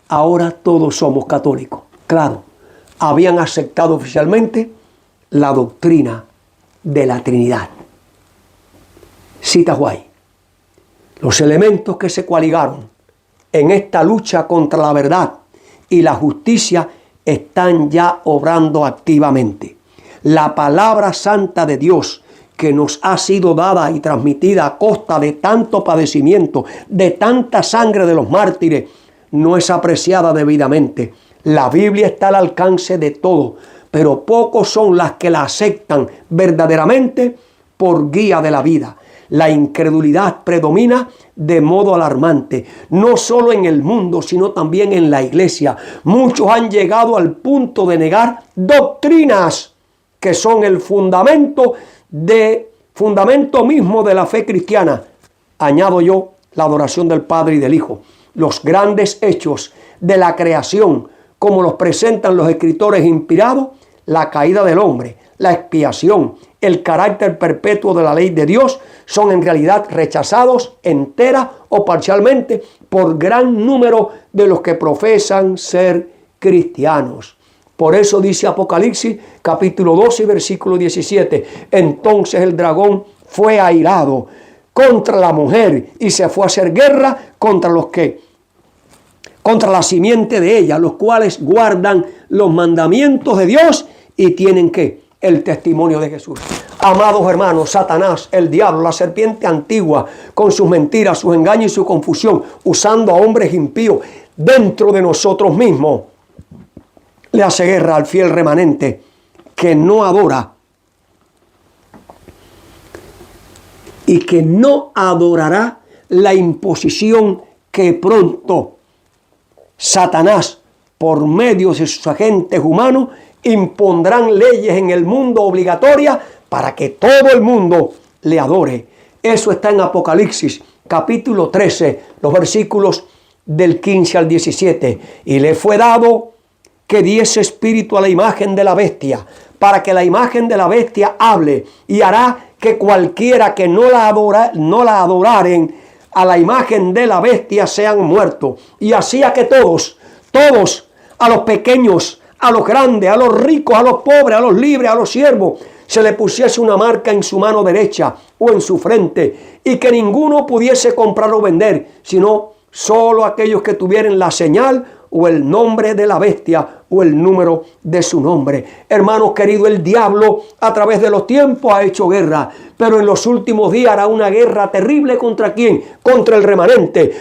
ahora todos somos católicos. Claro, habían aceptado oficialmente la doctrina de la Trinidad. Cita White: los elementos que se coaligaron en esta lucha contra la verdad y la justicia están ya obrando activamente. La palabra santa de Dios, que nos ha sido dada y transmitida a costa de tanto padecimiento, de tanta sangre de los mártires, no es apreciada debidamente. La Biblia está al alcance de todos, pero pocos son las que la aceptan verdaderamente por guía de la vida. La incredulidad predomina de modo alarmante, no solo en el mundo, sino también en la iglesia. Muchos han llegado al punto de negar doctrinas que son el fundamento mismo de la fe cristiana. Añado yo la adoración del Padre y del Hijo. Los grandes hechos de la creación, como los presentan los escritores inspirados, la caída del hombre, la expiación, el carácter perpetuo de la ley de Dios, son en realidad rechazados entera o parcialmente por gran número de los que profesan ser cristianos. Por eso dice Apocalipsis capítulo 12 versículo 17: entonces el dragón fue airado contra la mujer y se fue a hacer guerra contra la simiente de ella, los cuales guardan los mandamientos de Dios y tienen el testimonio de Jesús. Amados hermanos, Satanás, el diablo, la serpiente antigua, con sus mentiras, sus engaños y su confusión, usando a hombres impíos dentro de nosotros mismos, le hace guerra al fiel remanente que no adora y que no adorará la imposición que pronto Satanás, por medio de sus agentes humanos, impondrán leyes en el mundo obligatorias para que todo el mundo le adore. Eso está en Apocalipsis capítulo 13, los versículos del 15 al 17. Y le fue dado que diese espíritu a la imagen de la bestia, para que la imagen de la bestia hable, y hará que cualquiera que no la adoraren a la imagen de la bestia sean muertos. Y hacía que todos, a los pequeños, a los grandes, a los ricos, a los pobres, a los libres, a los siervos, se le pusiese una marca en su mano derecha o en su frente, y que ninguno pudiese comprar o vender, sino solo aquellos que tuvieran la señal o el nombre de la bestia o el número de su nombre. Hermanos queridos, el diablo a través de los tiempos ha hecho guerra, pero en los últimos días hará una guerra terrible. ¿Contra quién? Contra el remanente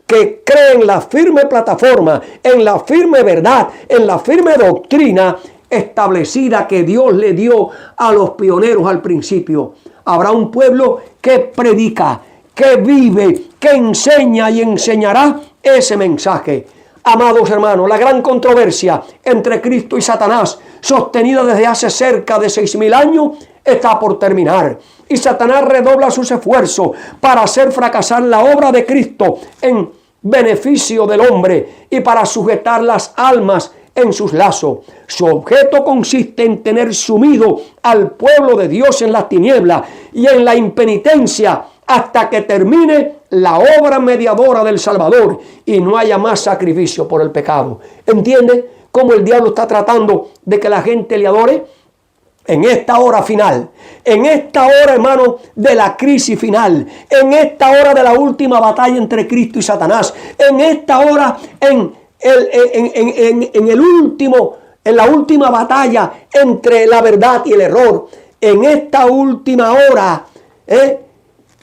que cree en la firme plataforma, en la firme verdad, en la firme doctrina establecida que Dios le dio a los pioneros al principio. Habrá un pueblo que predica, que vive, que enseña y enseñará ese mensaje. Amados hermanos, la gran controversia entre Cristo y Satanás, sostenida desde hace cerca de 6,000 años, está por terminar. Y Satanás redobla sus esfuerzos para hacer fracasar la obra de Cristo en beneficio del hombre y para sujetar las almas en sus lazos. Su objeto consiste en tener sumido al pueblo de Dios en las tinieblas y en la impenitencia hasta que termine la obra mediadora del Salvador y no haya más sacrificio por el pecado. ¿Entiende cómo el diablo está tratando de que la gente le adore? En esta hora final, en esta hora, hermano, de la crisis final, en esta hora de la última batalla entre Cristo y Satanás, en esta hora, en la última batalla entre la verdad y el error, en esta última hora,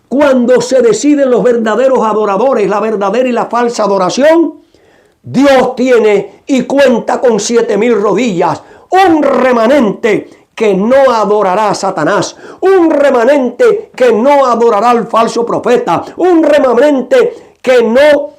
cuando se deciden los verdaderos adoradores, la verdadera y la falsa adoración, Dios tiene y cuenta con 7,000 rodillas, un remanente que no adorará a Satanás, un remanente que no adorará al falso profeta, un remanente que no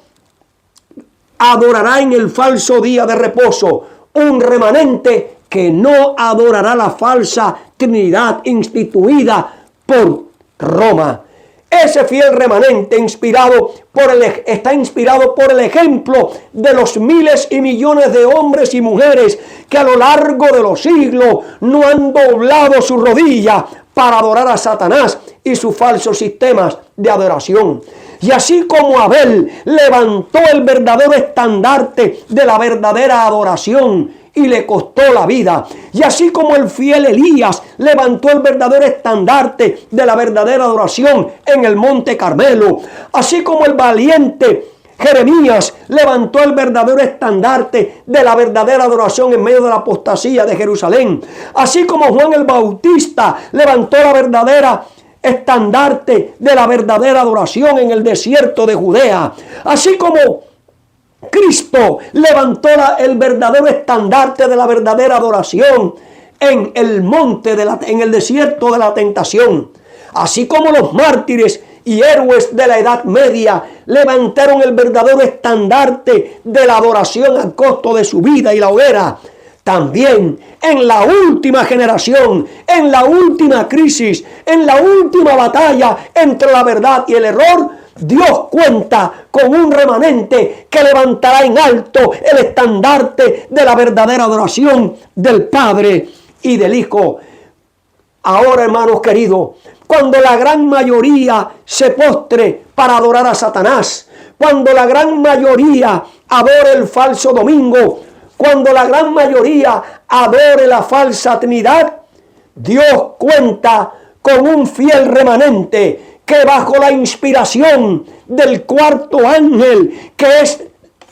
adorará en el falso día de reposo, un remanente que no adorará la falsa Trinidad instituida por Roma. Ese fiel remanente está inspirado por el ejemplo de los miles y millones de hombres y mujeres que a lo largo de los siglos no han doblado su rodilla para adorar a Satanás y sus falsos sistemas de adoración. Y así como Abel levantó el verdadero estandarte de la verdadera adoración y le costó la vida, y así como el fiel Elías levantó el verdadero estandarte de la verdadera adoración en el monte Carmelo, así como el valiente Jeremías levantó el verdadero estandarte de la verdadera adoración en medio de la apostasía de Jerusalén, así como Juan el Bautista levantó la verdadera estandarte de la verdadera adoración en el desierto de Judea, así como Cristo levantó el verdadero estandarte de la verdadera adoración en el monte, en el desierto de la tentación. Así como los mártires y héroes de la Edad Media levantaron el verdadero estandarte de la adoración al costo de su vida y la hoguera. También en la última generación, en la última crisis, en la última batalla entre la verdad y el error, Dios cuenta con un remanente que levantará en alto el estandarte de la verdadera adoración del Padre y del Hijo. Ahora, hermanos queridos, cuando la gran mayoría se postre para adorar a Satanás, cuando la gran mayoría adore el falso domingo, cuando la gran mayoría adore la falsa Trinidad, Dios cuenta con un fiel remanente que bajo la inspiración del cuarto ángel, que es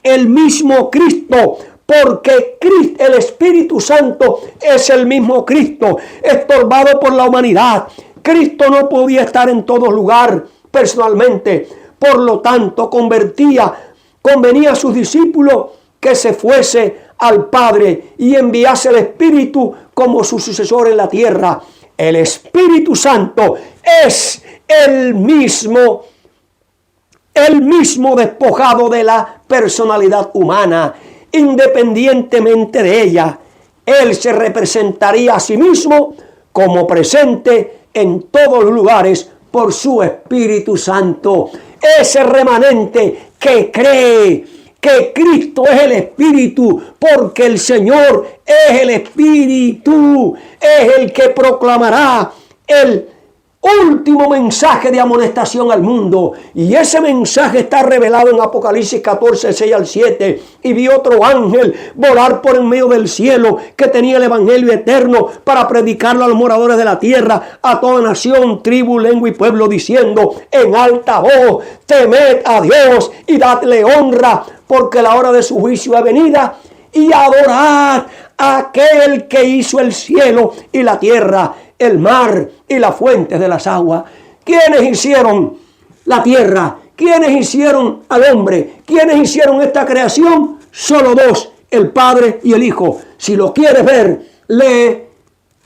el mismo Cristo, porque el Espíritu Santo es el mismo Cristo, estorbado por la humanidad. Cristo no podía estar en todo lugar personalmente, por lo tanto convenía a sus discípulos que se fuese al Padre y enviase el Espíritu como su sucesor en la tierra. El Espíritu Santo es el mismo despojado de la personalidad humana, independientemente de ella. Él se representaría a sí mismo como presente en todos los lugares por su Espíritu Santo. Ese remanente que cree que Cristo es el Espíritu, porque el Señor es el Espíritu, es el que proclamará el último mensaje de amonestación al mundo. Y ese mensaje está revelado en Apocalipsis 14, 6 al 7. Y vi otro ángel volar por en medio del cielo, que tenía el evangelio eterno para predicarlo a los moradores de la tierra, a toda nación, tribu, lengua y pueblo, diciendo en alta voz: temed a Dios y dadle honra, porque la hora de su juicio ha venido, y adorad a aquel que hizo el cielo y la tierra, el mar y las fuentes de las aguas. ¿Quiénes hicieron la tierra? ¿Quiénes hicieron al hombre? ¿Quiénes hicieron esta creación? Solo dos: el Padre y el Hijo. Si lo quieres ver, lee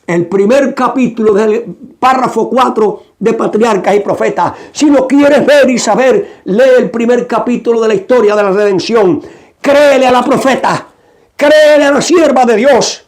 el primer capítulo del párrafo 4 de Patriarcas y Profetas. Si lo quieres ver y saber, lee el primer capítulo de la historia de la redención. Créele a la profeta, créele a la sierva de Dios,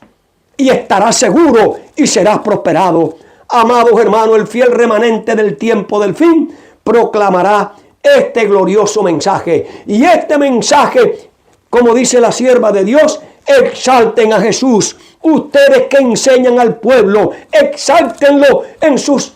y estarás seguro y serás prosperado. Amados hermanos, el fiel remanente del tiempo del fin proclamará este glorioso mensaje. Y este mensaje, como dice la sierva de Dios, exalten a Jesús. Ustedes que enseñan al pueblo, exáltenlo en sus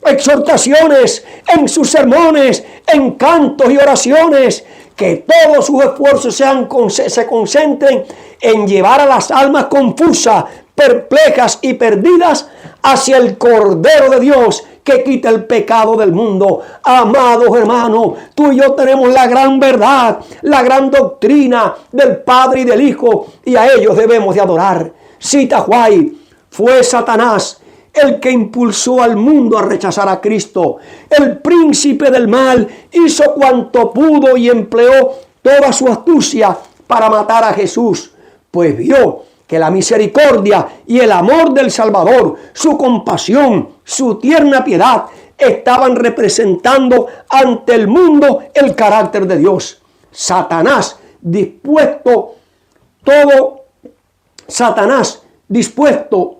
exhortaciones, en sus sermones, en cantos y oraciones. Que todos sus esfuerzos se concentren en llevar a las almas confusas, perplejas y perdidas hacia el Cordero de Dios que quita el pecado del mundo. Amados hermanos, tú y yo tenemos la gran verdad, la gran doctrina del Padre y del Hijo, y a ellos debemos de adorar. Cita White: fue Satanás el que impulsó al mundo a rechazar a Cristo. El príncipe del mal hizo cuanto pudo y empleó toda su astucia para matar a Jesús, pues vio que la misericordia y el amor del Salvador, su compasión, su tierna piedad, estaban representando ante el mundo el carácter de Dios. Satanás dispuesto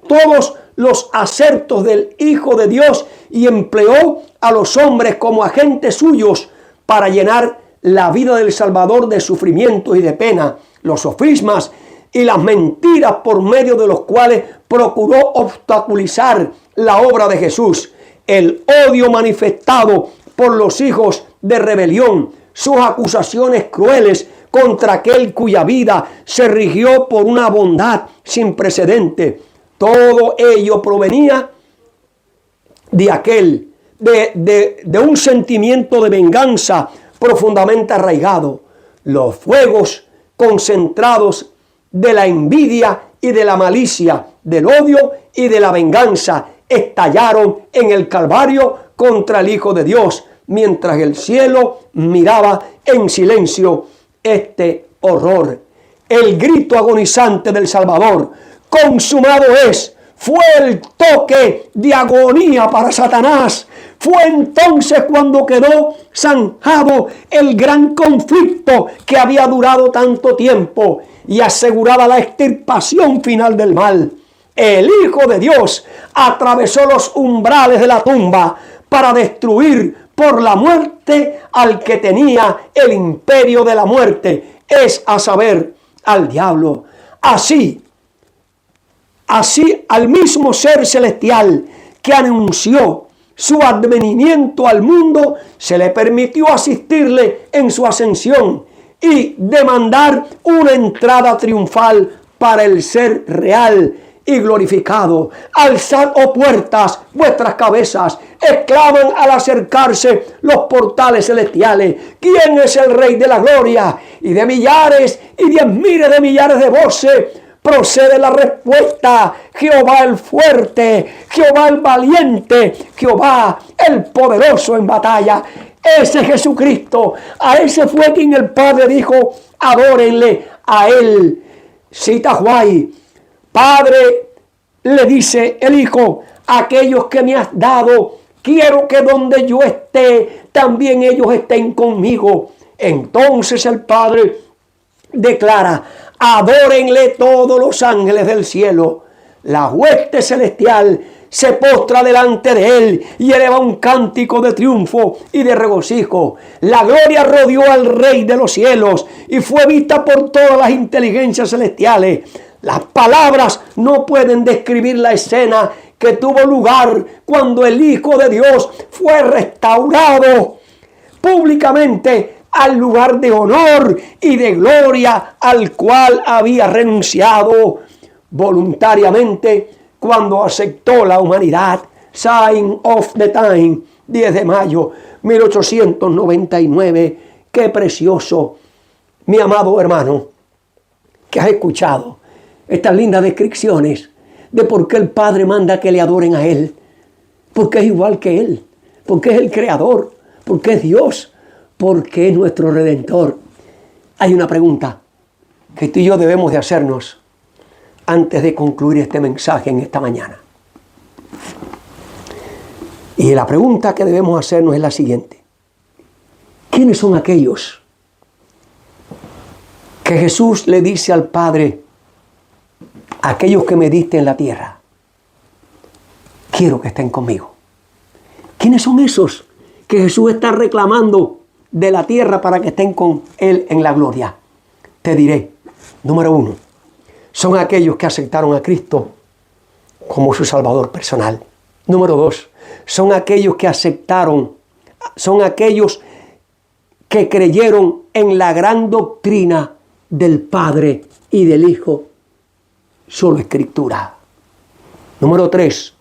todos los acertos del Hijo de Dios y empleó a los hombres como agentes suyos para llenar la vida del Salvador de sufrimiento y de pena. Los sofismas y las mentiras por medio de los cuales procuró obstaculizar la obra de Jesús. El odio manifestado por los hijos de rebelión, sus acusaciones crueles contra aquel cuya vida se rigió por una bondad sin precedente. Todo ello provenía de un sentimiento de venganza profundamente arraigado. Los fuegos concentrados de la envidia y de la malicia, del odio y de la venganza estallaron en el Calvario contra el Hijo de Dios, mientras el cielo miraba en silencio este horror. El grito agonizante del Salvador: consumado es, fue el toque de agonía para Satanás. Fue entonces cuando quedó zanjado el gran conflicto que había durado tanto tiempo y aseguraba la extirpación final del mal. El Hijo de Dios atravesó los umbrales de la tumba para destruir por la muerte al que tenía el imperio de la muerte, es a saber, al diablo. Así al mismo ser celestial que anunció su advenimiento al mundo, se le permitió asistirle en su ascensión y demandar una entrada triunfal para el ser real y glorificado. Alzad, oh puertas, vuestras cabezas, exclaman al acercarse los portales celestiales: ¿quién es el Rey de la gloria? Y de millares y 10,000 de millares de voces procede la respuesta: Jehová el fuerte, Jehová el valiente, Jehová el poderoso en batalla. Ese Jesucristo, a ese fue quien el Padre dijo: adórenle a Él. Cita White: Padre, le dice el Hijo, aquellos que me has dado, quiero que donde yo esté, también ellos estén conmigo. Entonces el Padre declara: adórenle todos los ángeles del cielo. La hueste celestial se postra delante de él y eleva un cántico de triunfo y de regocijo. La gloria rodeó al Rey de los cielos y fue vista por todas las inteligencias celestiales. Las palabras no pueden describir la escena que tuvo lugar cuando el Hijo de Dios fue restaurado públicamente al lugar de honor y de gloria al cual había renunciado voluntariamente cuando aceptó la humanidad. Sign of the time, 10 de mayo 1899. Qué precioso, mi amado hermano, que has escuchado estas lindas descripciones de por qué el Padre manda que le adoren a Él, porque es igual que Él, porque es el Creador, porque es Dios, porque es nuestro Redentor. Hay una pregunta que tú y yo debemos de hacernos antes de concluir este mensaje en esta mañana. Y la pregunta que debemos hacernos es la siguiente: ¿quiénes son aquellos que Jesús le dice al Padre, aquellos que me diste en la tierra, quiero que estén conmigo? ¿Quiénes son esos que Jesús está reclamando de la tierra para que estén con Él en la gloria? Te diré, número 1, son aquellos que aceptaron a Cristo como su Salvador personal. Número 2, son aquellos que aceptaron, son aquellos que creyeron en la gran doctrina del Padre y del Hijo, solo Escritura. Número 3,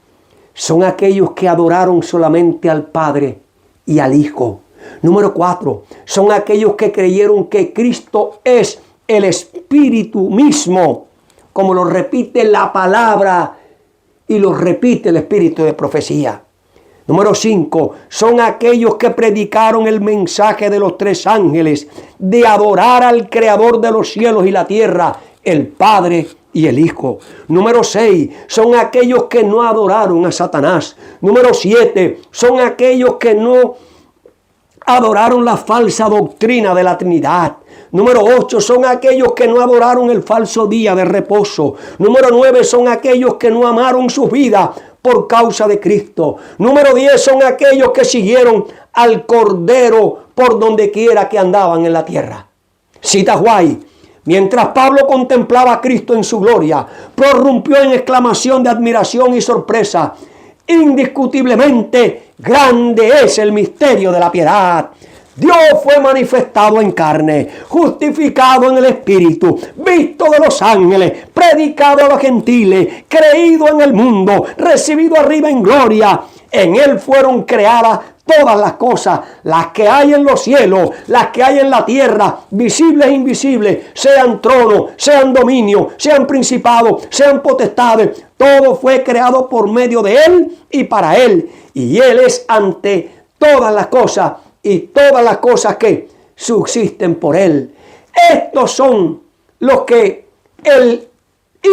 son aquellos que adoraron solamente al Padre y al Hijo. Número 4, son aquellos que creyeron que Cristo es el Espíritu mismo, como lo repite la palabra y lo repite el Espíritu de profecía. Número 5, son aquellos que predicaron el mensaje de los 3 ángeles, de adorar al Creador de los cielos y la tierra, el Padre y el Hijo. Número 6, son aquellos que no adoraron a Satanás. Número 7, son aquellos que no adoraron la falsa doctrina de la Trinidad. Número 8, son aquellos que no adoraron el falso día de reposo. Número 9, son aquellos que no amaron sus vidas por causa de Cristo. Número 10, son aquellos que siguieron al Cordero por donde quiera que andaban en la tierra. Cita White: mientras Pablo contemplaba a Cristo en su gloria, prorrumpió en exclamación de admiración y sorpresa: indiscutiblemente grande es el misterio de la piedad. Dios fue manifestado en carne, justificado en el Espíritu, visto de los ángeles, predicado a los gentiles, creído en el mundo, recibido arriba en gloria. En Él fueron creadas todas las cosas, las que hay en los cielos, las que hay en la tierra, visibles e invisibles, sean tronos, sean dominios, sean principados, sean potestades. Todo fue creado por medio de Él y para Él. Y Él es ante todas las cosas, y todas las cosas que subsisten por Él. Estos son los que el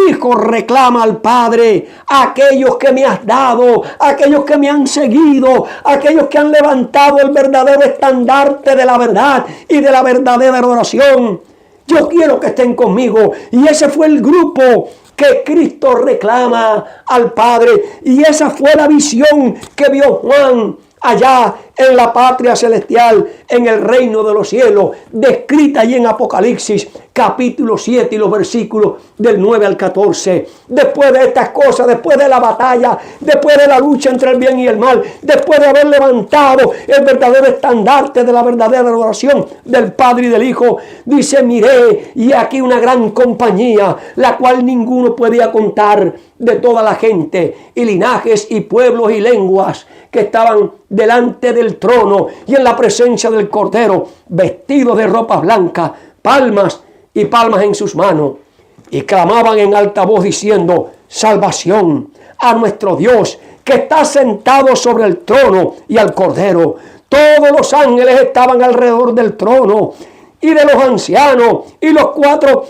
Hijo reclama al Padre: aquellos que me has dado, aquellos que me han seguido, aquellos que han levantado el verdadero estandarte de la verdad y de la verdadera adoración. Yo quiero que estén conmigo. Y ese fue el grupo que Cristo reclama al Padre. Y esa fue la visión que vio Juan allá en la patria celestial, en el reino de los cielos, descrita allí en Apocalipsis capítulo 7 y los versículos del 9 al 14. Después de estas cosas, después de la batalla, después de la lucha entre el bien y el mal, después de haber levantado el verdadero estandarte de la verdadera adoración del Padre y del Hijo, dice: miré y aquí una gran compañía, la cual ninguno podía contar, de toda la gente y linajes y pueblos y lenguas, que estaban delante del trono y en la presencia del Cordero, vestidos de ropas blancas, palmas y palmas en sus manos, y clamaban en alta voz diciendo: salvación a nuestro Dios, que está sentado sobre el trono, y al Cordero. Todos los ángeles estaban alrededor del trono y de los ancianos, y los 4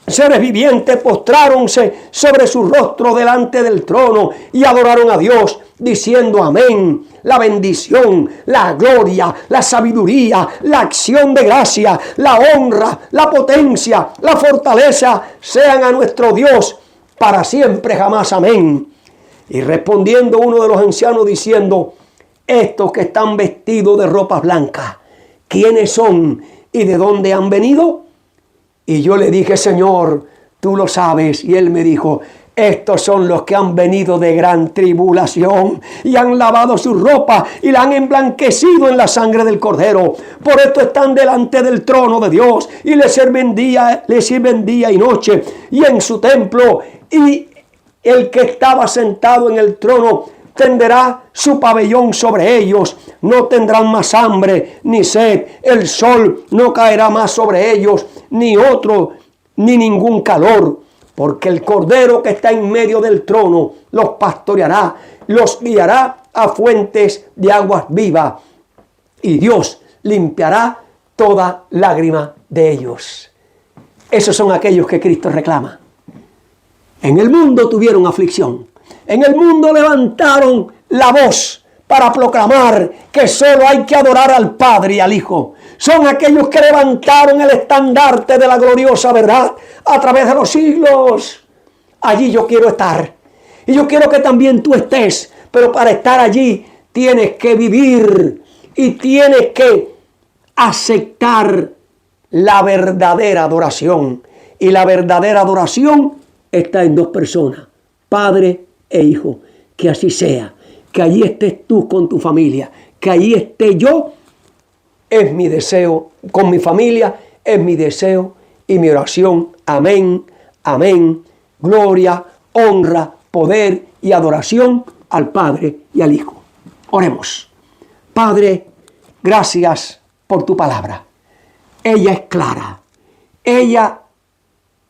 seres vivientes postráronse sobre su rostro delante del trono y adoraron a Dios, diciendo: amén. La bendición, la gloria, la sabiduría, la acción de gracia, la honra, la potencia, la fortaleza sean a nuestro Dios para siempre jamás. Amén. Y respondiendo uno de los ancianos diciendo: estos que están vestidos de ropas blancas, ¿quiénes son y de dónde han venido? Y yo le dije: Señor, tú lo sabes. Y él me dijo: Estos son los que han venido de gran tribulación y han lavado su ropa y la han emblanquecido en la sangre del Cordero. Por esto están delante del trono de Dios y les sirven día y noche y en su templo. Y el que estaba sentado en el trono tenderá su pabellón sobre ellos. No tendrán más hambre ni sed. El sol no caerá más sobre ellos, ni ningún calor. Porque el Cordero que está en medio del trono los pastoreará, los guiará a fuentes de aguas vivas. Y Dios limpiará toda lágrima de ellos. Esos son aquellos que Cristo reclama. En el mundo tuvieron aflicción. En el mundo levantaron la voz para proclamar que solo hay que adorar al Padre y al Hijo. Son aquellos que levantaron el estandarte de la gloriosa verdad a través de los siglos. Allí yo quiero estar. Y yo quiero que también tú estés. Pero para estar allí tienes que vivir y tienes que aceptar la verdadera adoración. Y la verdadera adoración está en dos personas, Padre e Hijo. Que así sea. Que allí estés tú con tu familia. Que allí esté yo. Es mi deseo con mi familia. Es mi deseo y mi oración. Amén. Amén. Gloria, honra, poder y adoración al Padre y al Hijo. Oremos. Padre, gracias por tu palabra. Ella es clara. Ella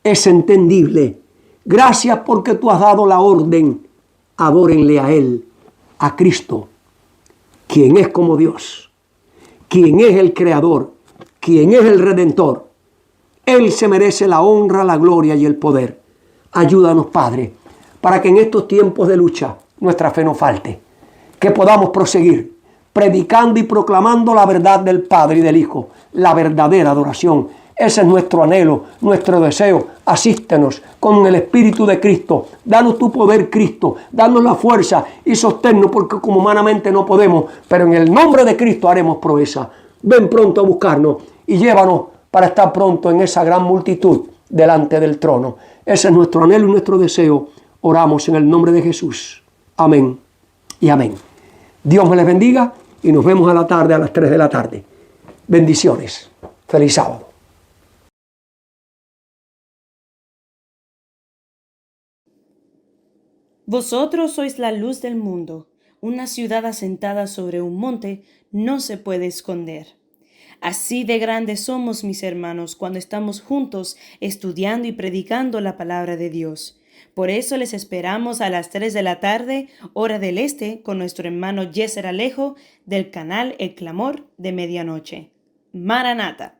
es entendible. Gracias porque tú has dado la orden. Adórenle a Él, a Cristo, quien es como Dios, quien es el Creador, quien es el Redentor. Él se merece la honra, la gloria y el poder. Ayúdanos, Padre, para que en estos tiempos de lucha nuestra fe no falte. Que podamos proseguir predicando y proclamando la verdad del Padre y del Hijo, la verdadera adoración. Ese es nuestro anhelo, nuestro deseo. Asístenos con el Espíritu de Cristo. Danos tu poder, Cristo. Danos la fuerza y sosténnos, porque como humanamente no podemos, pero en el nombre de Cristo haremos proeza. Ven pronto a buscarnos y llévanos para estar pronto en esa gran multitud delante del trono. Ese es nuestro anhelo y nuestro deseo. Oramos en el nombre de Jesús. Amén y amén. Dios me les bendiga y nos vemos a la tarde, a las 3 de la tarde. Bendiciones. Feliz sábado. Vosotros sois la luz del mundo. Una ciudad asentada sobre un monte no se puede esconder. Así de grandes somos, mis hermanos, cuando estamos juntos estudiando y predicando la palabra de Dios. Por eso les esperamos a las 3 de la tarde, hora del este, con nuestro hermano Yeser Alejo del canal El Clamor de Medianoche. Maranata.